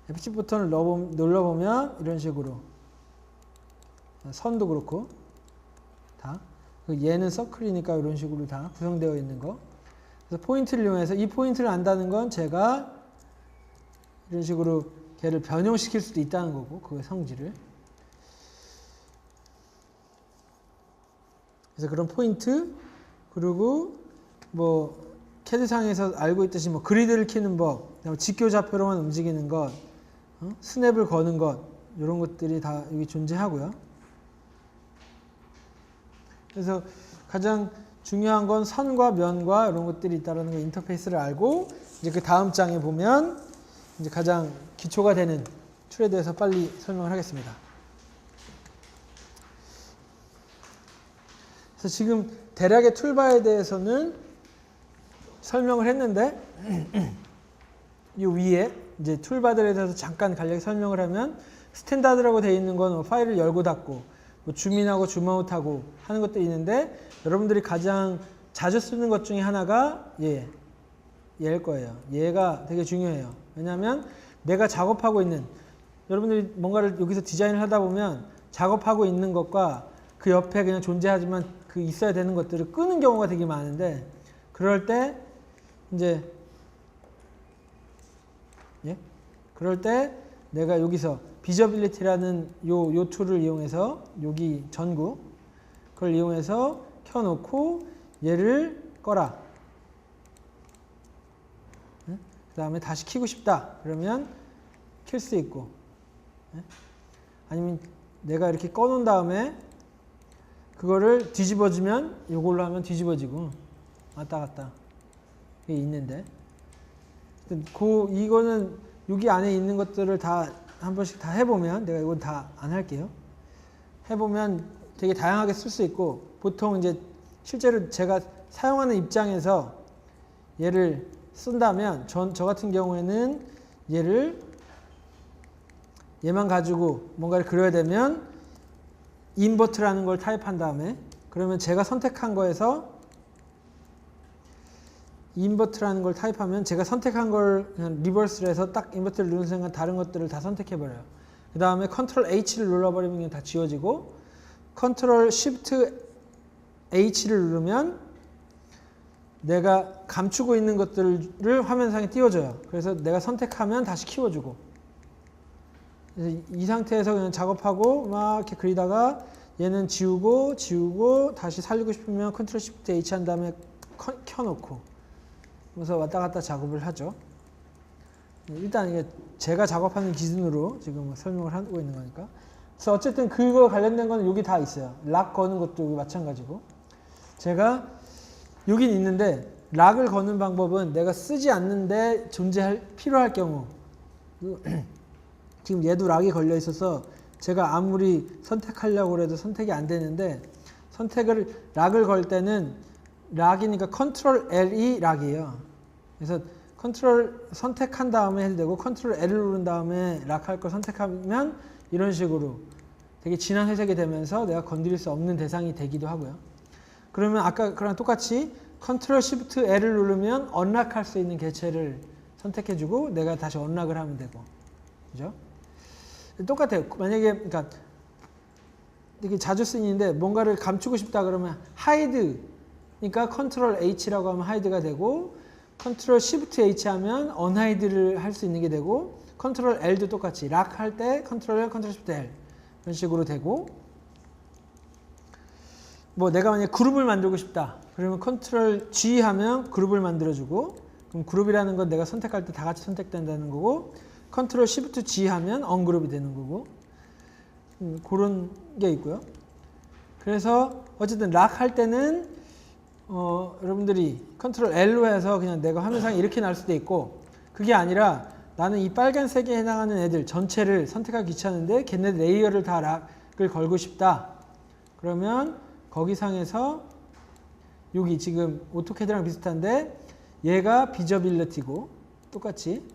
F10 버튼을 눌러보면 이런 식으로 선도 그렇고 다 얘는 서클이니까 이런 식으로 다 구성되어 있는 거 그래서 포인트를 이용해서 이 포인트를 안다는 건 제가 이런 식으로 걔를 변형시킬 수도 있다는 거고 그의 성질을 그래서 그런 포인트 그리고 뭐 캐드상에서 알고 있듯이 뭐 그리드를 키는 법 직교 좌표로만 움직이는 것 스냅을 거는 것 이런 것들이 다 여기 존재하고요. 그래서 가장 중요한 건 선과 면과 이런 것들이 있다는 거 인터페이스를 알고 이제 그 다음 장에 보면 이제 가장 기초가 되는 툴에 대해서 빨리 설명을 하겠습니다. 그래서 지금 대략의 툴바에 대해서는 설명을 했는데 이 위에 이제 툴바들에 대해서 잠깐 간략히 설명을 하면 스탠다드라고 되어 있는 건 파일을 열고 닫고 뭐 줌인하고 줌아웃하고 하는 것들이 있는데 여러분들이 가장 자주 쓰는 것 중에 하나가 얘일 거예요. 얘가 되게 중요해요. 왜냐하면 내가 작업하고 있는 여러분들이 뭔가를 여기서 디자인을 하다 보면 작업하고 있는 것과 그 옆에 그냥 존재하지만 그 있어야 되는 것들을 끄는 경우가 되게 많은데 그럴 때 이제 그럴 때 내가 여기서 비저빌리티라는 요 툴을 이용해서 여기 전구 그걸 이용해서 켜놓고 얘를 꺼라. 그 다음에 다시 켜고 싶다. 그러면 켤 수 있고 아니면 내가 이렇게 꺼놓은 다음에 그거를 뒤집어주면 이걸로 하면 뒤집어지고 왔다 갔다 이게 있는데 이거는 여기 안에 있는 것들을 다 한 번씩 다 해보면 내가 이건 다 안 할게요. 해보면 되게 다양하게 쓸 수 있고 보통 이제 실제로 제가 사용하는 입장에서 얘를 쓴다면 저 같은 경우에는 얘만 가지고 뭔가를 그려야 되면 인버트라는 걸 타입한 다음에 그러면 제가 선택한 거에서 인버트라는 걸 타입하면 제가 선택한 걸 그냥 리버스를 해서 딱 인버트를 누르는 순간 다른 것들을 다 선택해 버려요. 그 다음에 컨트롤 H를 눌러버리면 그냥 다 지워지고 컨트롤 Shift H를 누르면 내가 감추고 있는 것들을 화면상에 띄워줘요. 그래서 내가 선택하면 다시 키워주고. 그래서 이 상태에서 그냥 작업하고 막 이렇게 그리다가 얘는 지우고 다시 살리고 싶으면 컨트롤 Shift H 한 다음에 켜놓고. 그래서 왔다 갔다 작업을 하죠. 일단 이게 제가 작업하는 기준으로 지금 설명을 하고 있는 거니까. 그래서 어쨌든 그거 관련된 거는 여기 다 있어요. 락 거는 것도 여기 마찬가지고. 제가 여긴 있는데 락을 거는 방법은 내가 쓰지 않는데 필요할 경우 지금 얘도 락이 걸려 있어서 제가 아무리 선택하려고 해도 선택이 안 되는데 락을 걸 때는 락이니까 컨트롤 L이 락이에요. 그래서 컨트롤 선택한 다음에 해도 되고 컨트롤 L을 누른 다음에 락할 걸 선택하면 이런 식으로 되게 진한 회색이 되면서 내가 건드릴 수 없는 대상이 되기도 하고요. 그러면 아까 그랑 똑같이 컨트롤 시프트 L을 누르면 언락할 수 있는 개체를 선택해주고 내가 다시 언락을 하면 되고, 그죠? 똑같아요. 만약에 그러니까 되게 자주 쓰이는데 뭔가를 감추고 싶다 그러면 하이드, 그러니까 컨트롤 H라고 하면 하이드가 되고 컨트롤 시프트 H 하면 언하이드를 할 수 있는 게 되고 컨트롤 L도 똑같이 락 할 때 컨트롤 L, 컨트롤 시프트 L 이런 식으로 되고 뭐 내가 만약에 그룹을 만들고 싶다 그러면 컨트롤 G 하면 그룹을 만들어주고 그럼 그룹이라는 건 내가 선택할 때 다 같이 선택된다는 거고 컨트롤 시프트 G 하면 언그룹이 되는 거고 그런 게 있고요. 그래서 어쨌든 락 할 때는 여러분들이 컨트롤 L로 해서 그냥 내가 화면상에 이렇게 날 수도 있고 그게 아니라 나는 이 빨간색에 해당하는 애들 전체를 선택하기 귀찮은데 걔네 레이어를 다 락을 걸고 싶다. 그러면 거기 상에서 여기 지금 오토캐드랑 비슷한데 얘가 비저빌리티고 똑같이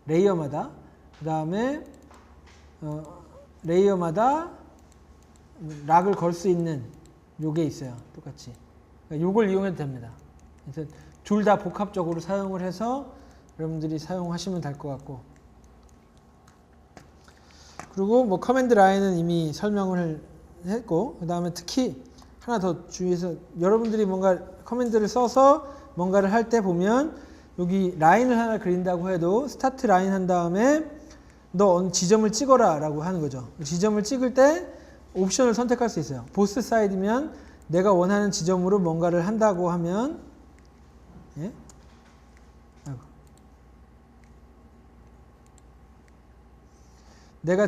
레이어마다 그 다음에 레이어마다 락을 걸 수 있는 요게 있어요. 똑같이. 요걸 이용해도 됩니다. 그래서 둘 다 복합적으로 사용을 해서 여러분들이 사용하시면 될 것 같고 그리고 뭐 커맨드 라인은 이미 설명을 했고 그 다음에 특히 하나 더 주의해서 여러분들이 뭔가 커맨드를 써서 뭔가를 할 때 보면 여기 라인을 하나 그린다고 해도 스타트 라인 한 다음에 너 지점을 찍어라 라고 하는 거죠. 지점을 찍을 때 옵션을 선택할 수 있어요. 보스 사이드면 내가 원하는 지점으로 뭔가를 한다고 하면 예? 내가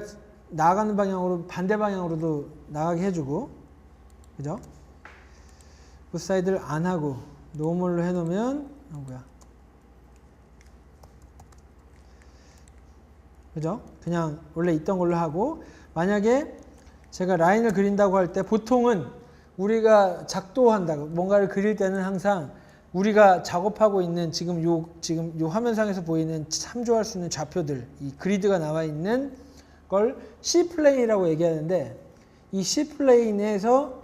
나아가는 방향으로 반대 방향으로도 나가게 해주고 그죠? 보스 사이드를 안 하고 노멀로 해놓으면 그죠? 그냥 원래 있던 걸로 하고 만약에 제가 라인을 그린다고 할 때 보통은 우리가 작도한다고 뭔가를 그릴 때는 항상 우리가 작업하고 있는 지금 요 화면상에서 보이는 참조할 수 있는 좌표들 이 그리드가 나와 있는 걸 C 플레인이라고 얘기하는데 이 C 플레인에서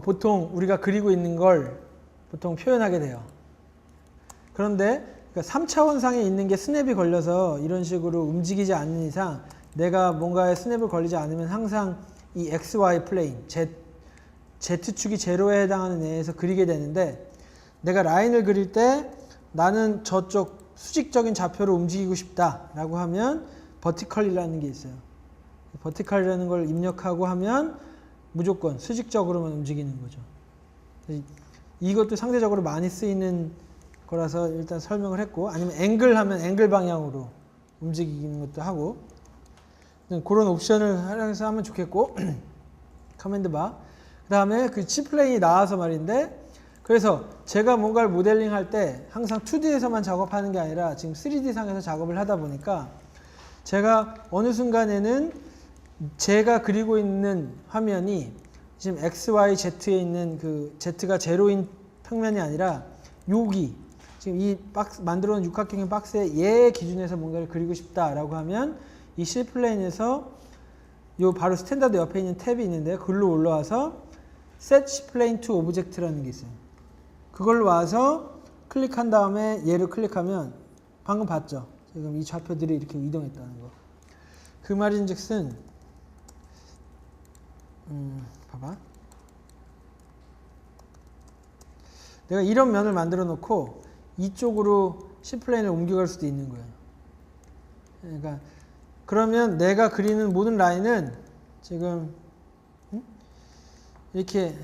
보통 우리가 그리고 있는 걸 보통 표현하게 돼요. 그런데 그러니까 3차원상에 있는 게 스냅이 걸려서 이런 식으로 움직이지 않는 이상 내가 뭔가에 스냅을 걸리지 않으면 항상 이 XY 플레인, Z축이 제로에 해당하는 애에서 그리게 되는데 내가 라인을 그릴 때 나는 저쪽 수직적인 좌표로 움직이고 싶다라고 하면 버티컬이라는 게 있어요. 버티컬이라는 걸 입력하고 하면 무조건 수직적으로만 움직이는 거죠. 이것도 상대적으로 많이 쓰이는 거라서 일단 설명을 했고 아니면 앵글 하면 앵글 방향으로 움직이는 것도 하고 그런 옵션을 활용해서 하면 좋겠고 커맨드 바 그 다음에 그 C플레인이 나와서 말인데 그래서 제가 뭔가를 모델링 할 때 항상 2D에서만 작업하는 게 아니라 지금 3D 상에서 작업을 하다 보니까 제가 어느 순간에는 제가 그리고 있는 화면이 지금 XY, Z에 있는 그 Z가 제로인 평면이 아니라 여기 지금 이 박스 만들어 놓은 육각형의 박스에 얘 기준에서 뭔가를 그리고 싶다라고 하면 이 C 플레인에서 요 바로 스탠다드 옆에 있는 탭이 있는데 글로 올라와서 Set C Plane to Object라는 게 있어요. 그걸로 와서 클릭한 다음에 얘를 클릭하면 방금 봤죠? 지금 이 좌표들이 이렇게 이동했다는 거. 그 말인즉슨 봐봐. 내가 이런 면을 만들어 놓고 이쪽으로 C플레인을 옮겨갈 수도 있는 거예요. 그러니까 그러면 내가 그리는 모든 라인은 지금 이렇게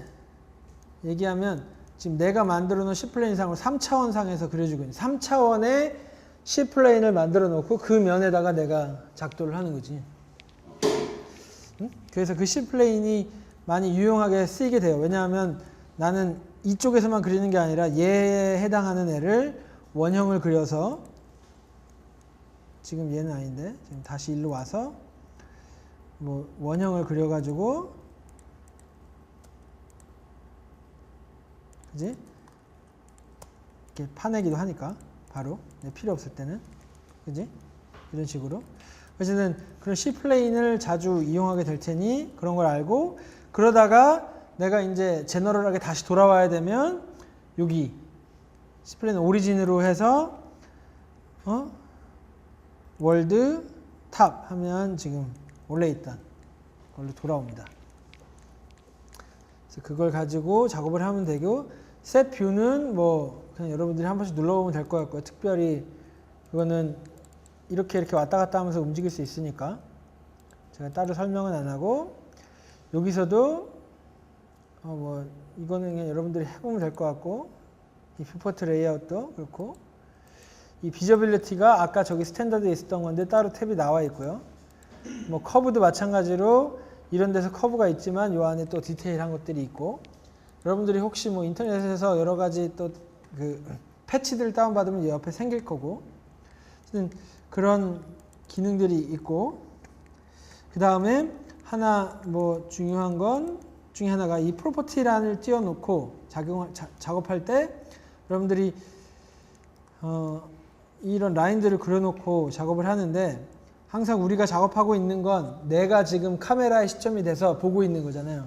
얘기하면 지금 내가 만들어 놓은 C플레인 상으로 3차원 상에서 그려주고 있는 3차원의 C플레인을 만들어 놓고 그 면에다가 내가 작도를 하는 거지. 그래서 그 C플레인이 많이 유용하게 쓰이게 돼요. 왜냐하면 나는 이쪽에서만 그리는 게 아니라 얘에 해당하는 애를 원형을 그려서 지금 얘는 아닌데 지금 다시 일로 와서 뭐 원형을 그려가지고 그지? 이렇게 파내기도 하니까 바로 필요 없을 때는 그지? 이런 식으로 어쨌든 그런 C플레인을 자주 이용하게 될 테니 그런 걸 알고 그러다가 내가 이제 제너럴하게 다시 돌아와야 되면 여기 C플레인 오리진으로 해서 월드 탑 하면 지금 원래 있던 걸로 돌아옵니다. 그래서 그걸 가지고 작업을 하면 되고 셋 뷰는 뭐 그냥 여러분들이 한 번씩 눌러보면 될 것 같고요. 특별히 그거는 이렇게 왔다 갔다 하면서 움직일 수 있으니까 제가 따로 설명은 안 하고 여기서도 뭐 이거는 그냥 여러분들이 해보면 될 것 같고 이 뷰포트 레이아웃도 그렇고 이 비저빌리티가 아까 저기 스탠다드에 있었던 건데 따로 탭이 나와 있고요. 뭐 커브도 마찬가지로 이런 데서 커브가 있지만 요 안에 또 디테일한 것들이 있고 여러분들이 혹시 뭐 인터넷에서 여러 가지 또 그 패치들 다운받으면 옆에 생길 거고 그런 기능들이 있고 그 다음에 하나 뭐 중요한 건 중에 하나가 이 프로퍼티란을 띄워놓고 작업할 때 여러분들이 이런 라인들을 그려놓고 작업을 하는데 항상 우리가 작업하고 있는 건 내가 지금 카메라의 시점이 돼서 보고 있는 거잖아요.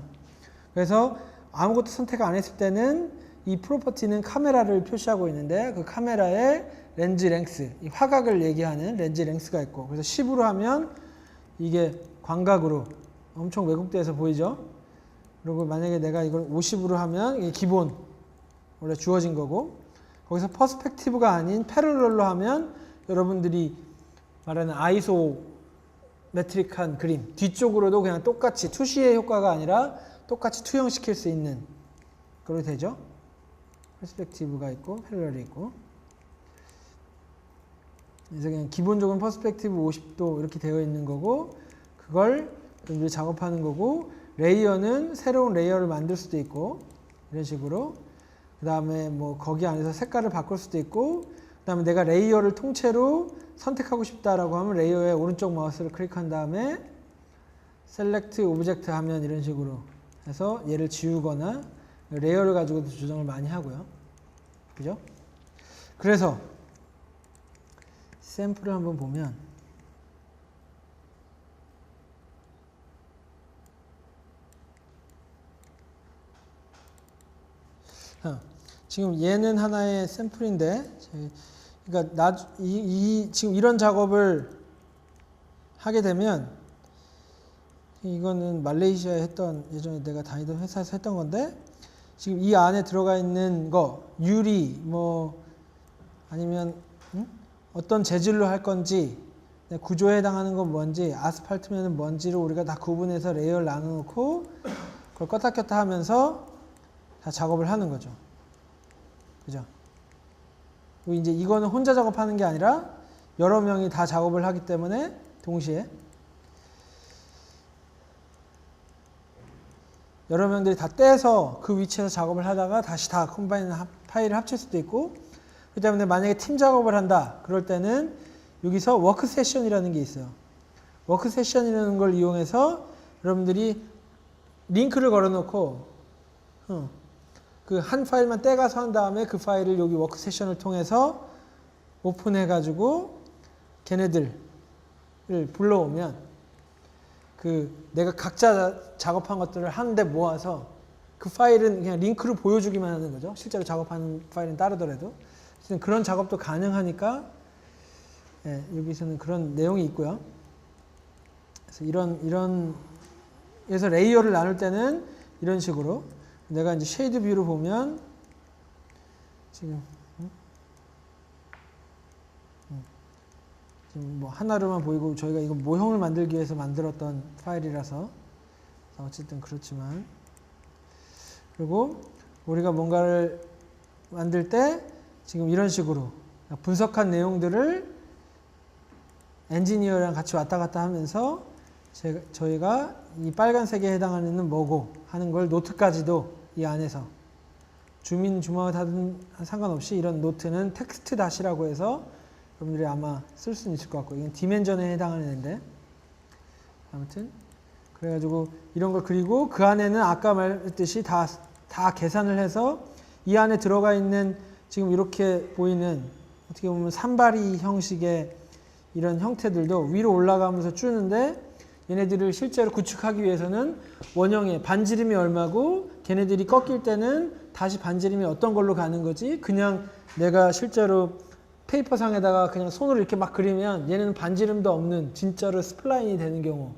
그래서 아무것도 선택 안 했을 때는 이 프로퍼티는 카메라를 표시하고 있는데 그 카메라의 렌즈 랭스, 이 화각을 얘기하는 렌즈 랭스가 있고 그래서 10으로 하면 이게 광각으로 엄청 왜곡돼서 보이죠? 그리고 만약에 내가 이걸 50으로 하면 이게 기본 원래 주어진 거고 거기서 퍼스펙티브가 아닌 패러럴로 하면 여러분들이 말하는 아이소메트릭한 그림 뒤쪽으로도 그냥 똑같이 투시의 효과가 아니라 똑같이 투영시킬 수 있는 그렇게 되죠. 퍼스펙티브가 있고 패러럴이 있고 그래서 그냥 기본적으로 퍼스펙티브 50도 이렇게 되어 있는 거고 그걸 여러분들이 작업하는 거고 레이어는 새로운 레이어를 만들 수도 있고 이런 식으로 그 다음에 뭐 거기 안에서 색깔을 바꿀 수도 있고 그 다음에 내가 레이어를 통째로 선택하고 싶다라고 하면 레이어의 오른쪽 마우스를 클릭한 다음에 셀렉트 오브젝트 하면 이런 식으로 해서 얘를 지우거나 레이어를 가지고도 조정을 많이 하고요. 그죠? 그래서 샘플을 한번 보면 지금 얘는 하나의 샘플인데 그러니까 지금 이런 작업을 하게 되면 이거는 말레이시아에 했던 예전에 내가 다니던 회사에서 했던 건데 지금 이 안에 들어가 있는 거 유리 뭐 아니면 어떤 재질로 할 건지 구조에 해당하는 건 뭔지 아스팔트면은 뭔지를 우리가 다 구분해서 레이어를 나눠놓고 그걸 껐다 켰다 하면서 다 작업을 하는 거죠. 그죠? 그리고 이제 이거는 혼자 작업하는 게 아니라 여러 명이 다 작업을 하기 때문에 동시에 여러 명들이 다 떼서 그 위치에서 작업을 하다가 다시 다 컴바인 파일을 합칠 수도 있고 그 때문에 만약에 팀 작업을 한다 그럴 때는 여기서 워크 세션이라는 게 있어요. 워크 세션이라는 걸 이용해서 여러분들이 링크를 걸어 놓고 그 한 파일만 떼가서 한 다음에 그 파일을 여기 워크 세션을 통해서 오픈해 가지고 걔네들을 불러오면 그 내가 각자 작업한 것들을 한데 모아서 그 파일은 그냥 링크를 보여주기만 하는 거죠. 실제로 작업하는 파일은 따르더라도 그런 작업도 가능하니까 여기서는 그런 내용이 있고요. 그래서 그래서 레이어를 나눌 때는 이런 식으로 내가 이제 쉐이드 뷰로 보면 지금 지금 뭐 하나로만 보이고 저희가 이거 모형을 만들기 위해서 만들었던 파일이라서 어쨌든 그렇지만 그리고 우리가 뭔가를 만들 때 지금 이런 식으로 분석한 내용들을 엔지니어랑 같이 왔다 갔다 하면서 저희가 이 빨간색에 해당하는 뭐고 하는 걸 노트까지도 이 안에서 주민 주마다 상관없이 이런 노트는 텍스트 닷이라고 해서 여러분들이 아마 쓸 수는 있을 것 같고 이건 디멘전에 해당하는 애인데 아무튼 그래가지고 이런 걸 그리고 그 안에는 아까 말했듯이 다 계산을 해서 이 안에 들어가 있는 지금 이렇게 보이는 어떻게 보면 산발이 형식의 이런 형태들도 위로 올라가면서 주는데 얘네들을 실제로 구축하기 위해서는 원형의 반지름이 얼마고 걔네들이 꺾일 때는 다시 반지름이 어떤 걸로 가는 거지 그냥 내가 실제로 페이퍼상에다가 그냥 손으로 이렇게 막 그리면 얘는 반지름도 없는 진짜로 스플라인이 되는 경우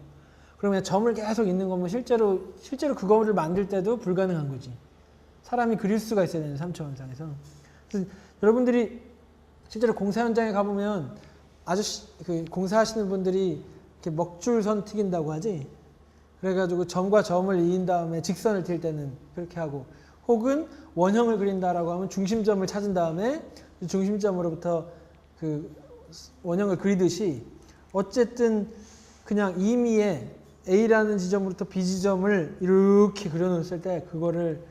그러면 점을 계속 있는 거면 실제로 그거를 만들 때도 불가능한 거지. 사람이 그릴 수가 있어야 되는 3차원상에서. 그래서 여러분들이 실제로 공사 현장에 가보면 아저씨 그 공사하시는 분들이 이렇게 먹줄선 튀긴다고 하지. 그래가지고 점과 점을 이은 다음에 직선을 튈 때는 그렇게 하고 혹은 원형을 그린다라고 하면 중심점을 찾은 다음에 중심점으로부터 그 원형을 그리듯이 어쨌든 그냥 임의의 A라는 지점으로부터 B 지점을 이렇게 그려놓았을 때 그거를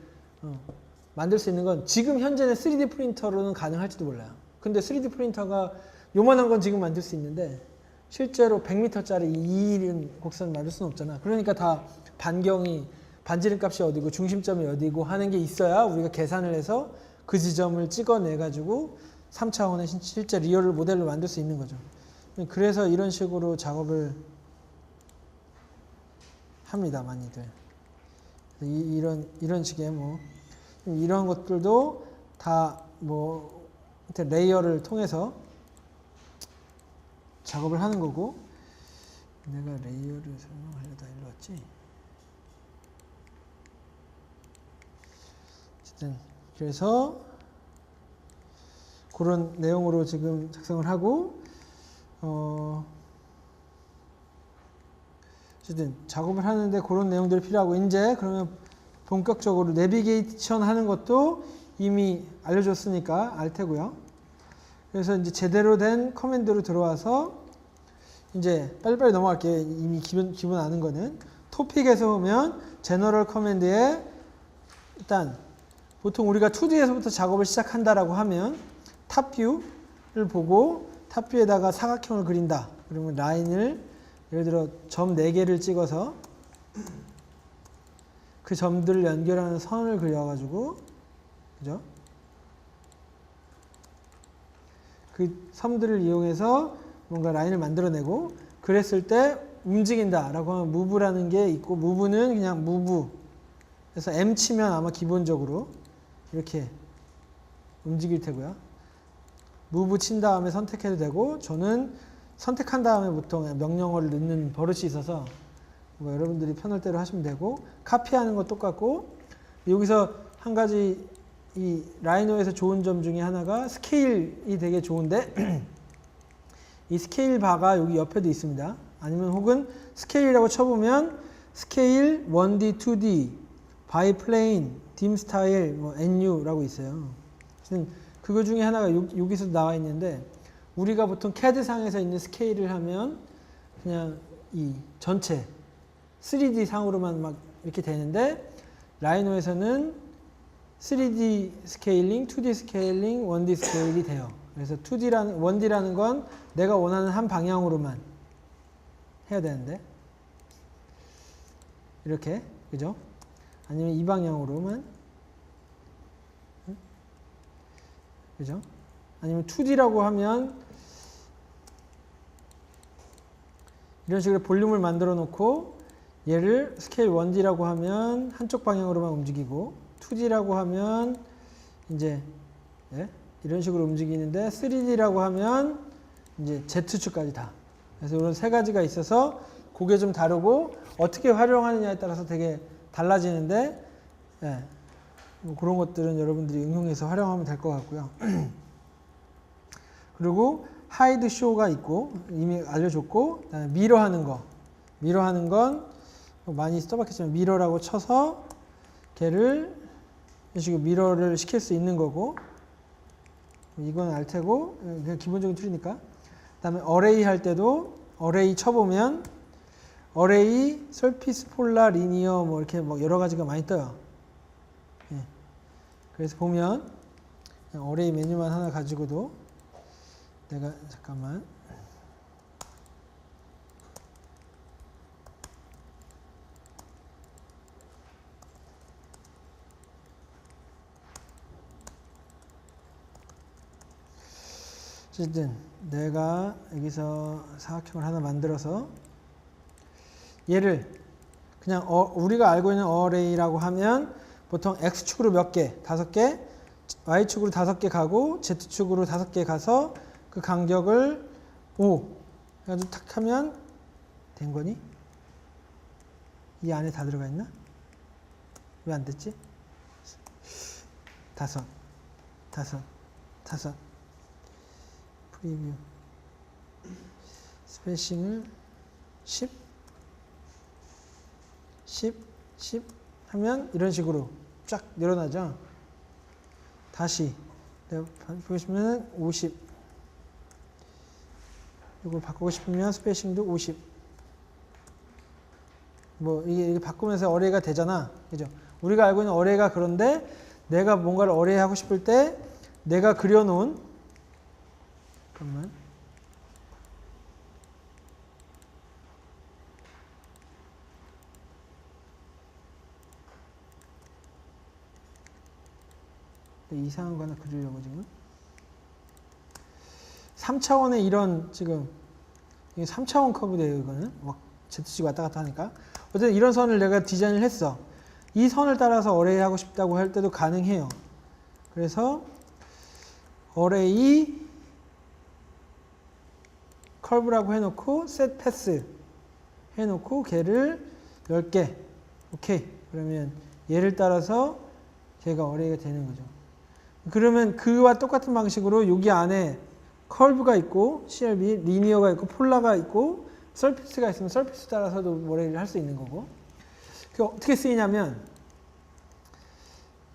만들 수 있는 건 지금 현재는 3D 프린터로는 가능할지도 몰라요. 근데 3D 프린터가 요만한 건 지금 만들 수 있는데 실제로 100m짜리 2인 곡선을 만들 수는 없잖아. 그러니까 다 반경이 반지름 값이 어디고 중심점이 어디고 하는 게 있어야 우리가 계산을 해서 그 지점을 찍어내 가지고 3차원의 실제 리얼 모델로 만들 수 있는 거죠. 그래서 이런 식으로 작업을 합니다, 많이들. 이런 식의 뭐 이런 것들도 다 뭐 레이어를 통해서 작업을 하는 거고 내가 레이어를 설명하려다 일로 왔지. 어쨌든 그래서 그런 내용으로 지금 작성을 하고 어쨌든 작업을 하는데 그런 내용들이 필요하고 이제 그러면 본격적으로 내비게이션 하는 것도 이미 알려줬으니까 알 테고요. 그래서 이제 제대로 된 커맨드로 들어와서 이제 빨리빨리 넘어갈게요. 이미 기본 아는 거는 토픽에서 보면 제너럴 커맨드에 일단 보통 우리가 2D에서부터 작업을 시작한다라고 하면 탑뷰를 보고 탑뷰에다가 사각형을 그린다. 그러면 라인을 예를 들어 점 4개를 찍어서 그 점들을 연결하는 선을 그려가지고 그죠? 그 섬들을 이용해서 뭔가 라인을 만들어내고 그랬을 때 움직인다 라고 하면 무브라는 게 있고 무브는 그냥 무브 그래서 M 치면 아마 기본적으로 이렇게 움직일 테고요. 무브 친 다음에 선택해도 되고 저는 선택한 다음에 보통 명령어를 넣는 버릇이 있어서 뭐 여러분들이 편할 대로 하시면 되고 카피하는 거 똑같고 여기서 한 가지 이 라이노에서 좋은 점 중에 하나가 스케일이 되게 좋은데 이 스케일 바가 여기 옆에도 있습니다. 아니면 혹은 스케일이라고 쳐보면 스케일 1D, 2D, 바이 플레인, 딤 스타일, 뭐 NU라고 있어요. 그거 중에 하나가 여기서 나와 있는데 우리가 보통 CAD상에서 있는 스케일을 하면 그냥 이 전체 3D 상으로만 막 이렇게 되는데 라이노에서는 3D 스케일링, 2D 스케일링, 1D 스케일이 돼요. 그래서 1D라는 건 내가 원하는 한 방향으로만 해야 되는데 이렇게 그죠? 아니면 이 방향으로만 그죠? 아니면 2D라고 하면 이런 식으로 볼륨을 만들어 놓고 얘를 스케일 1D라고 하면 한쪽 방향으로만 움직이고 2D라고 하면 이제 이런 식으로 움직이는데 3D라고 하면 이제 Z축까지 다. 그래서 이런 세 가지가 있어서 그게 좀 다르고 어떻게 활용하느냐에 따라서 되게 달라지는데 예, 뭐 그런 것들은 여러분들이 응용해서 활용하면 될 것 같고요. 그리고 하이드 쇼가 있고 이미 알려줬고 그다음에 미러 하는 거. 미러 하는 건 많이 써봤겠지만 미러라고 쳐서 걔를 이런 식으로 미러를 시킬 수 있는 거고 이건 알 테고 그냥 기본적인 툴이니까. 그다음에 어레이 할 때도 어레이 쳐보면 어레이, 서피스, 폴라, 리니어 뭐 이렇게 뭐 여러 가지가 많이 떠요. 예. 그래서 보면 어레이 메뉴만 하나 가지고도 내가 잠깐만 어쨌든 내가 여기서 사각형을 하나 만들어서 얘를 그냥 우리가 알고 있는 어레이라고 하면 보통 X축으로 몇 개, 5개, Y축으로 5개 가고 Z축으로 5개 가서 그 간격을 5 해가지고 탁 하면 된 거니? 이 안에 다 들어가 있나? 왜 안 됐지? 5 프리뷰 스페이싱을 10 하면 이런 식으로 쫙 늘어나죠. 다시 내가 보시면 50 이걸 바꾸고 싶으면 스페이싱도 50 뭐 이게 바꾸면서 어레이가 되잖아. 그죠? 우리가 알고 있는 어레이가 그런데 내가 뭔가를 어레이 하고 싶을 때 내가 그려놓은 잠깐만 이상한 거 하나 그리려고 지금 3차원의 이런 지금 이게 3차원 커브돼요. 이거는 막 Z축 왔다 갔다 하니까 어쨌든 이런 선을 내가 디자인을 했어. 이 선을 따라서 어레이 하고 싶다고 할 때도 가능해요. 그래서 어레이 커브라고 해놓고 set 패스 해놓고 걔를 10개 오케이 그러면 얘를 따라서 걔가 어레이가 되는 거죠. 그러면 그와 똑같은 방식으로 여기 안에 컬브가 있고 CLB, 리니어가 있고 폴라가 있고 서피스가 있으면 서피스 따라서도 어레이를 할 수 있는 거고. 그 어떻게 쓰이냐면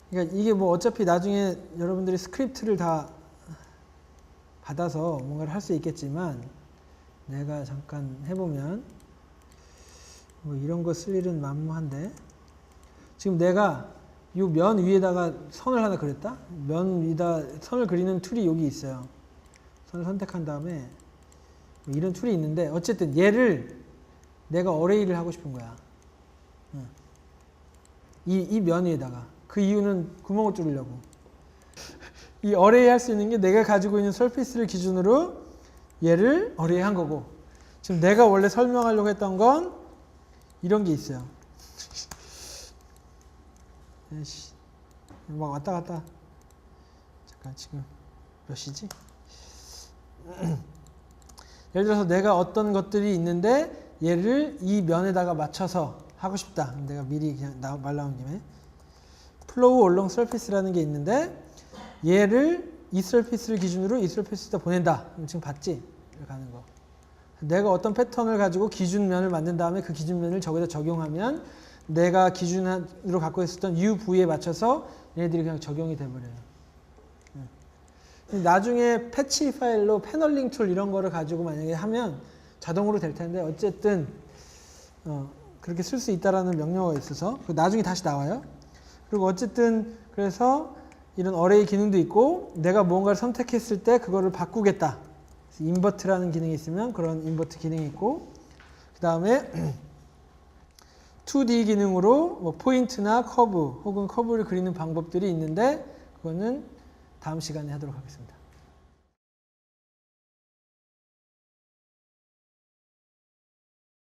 그러니까 이게 뭐 어차피 나중에 여러분들이 스크립트를 다 받아서 뭔가를 할 수 있겠지만 내가 잠깐 해보면 뭐 이런 거 쓸 일은 만무한데 지금 내가 이 면 위에다가 선을 하나 그렸다? 면 위에다 선을 그리는 툴이 여기 있어요. 선을 선택한 다음에 이런 툴이 있는데 어쨌든 얘를 내가 어레이를 하고 싶은 거야. 이 면 위에다가. 그 이유는 구멍을 뚫으려고. 이 어레이 할 수 있는 게 내가 가지고 있는 서피스를 기준으로 얘를 어레이 한 거고 지금 내가 원래 설명하려고 했던 건 이런 게 있어요. 막 왔다 갔다. 잠깐 지금 몇 시지? 예를 들어서 내가 어떤 것들이 있는데 얘를 이 면에다가 맞춰서 하고 싶다. 내가 미리 그냥 말 나온 김에 플로우 얼롱 서피스라는 게 있는데 얘를 이 서피스를 기준으로 이 서피스에다 보낸다. 지금 봤지? 이렇게 하는 거. 내가 어떤 패턴을 가지고 기준면을 만든 다음에 그 기준면을 저기다 적용하면 내가 기준으로 갖고 있었던 U 부위에 맞춰서 얘네들이 그냥 적용이 돼버려요. 나중에 패치 파일로 패널링 툴 이런 거를 가지고 만약에 하면 자동으로 될 텐데 어쨌든 그렇게 쓸 수 있다라는 명령어가 있어서 나중에 다시 나와요. 그리고 어쨌든 그래서 이런 어레이 기능도 있고 내가 뭔가를 선택했을 때 그거를 바꾸겠다. 인버트라는 기능이 있으면 그런 인버트 기능이 있고 그 다음에 2D 기능으로 뭐 포인트나 커브 혹은 커브를 그리는 방법들이 있는데 그거는 다음 시간에 하도록 하겠습니다.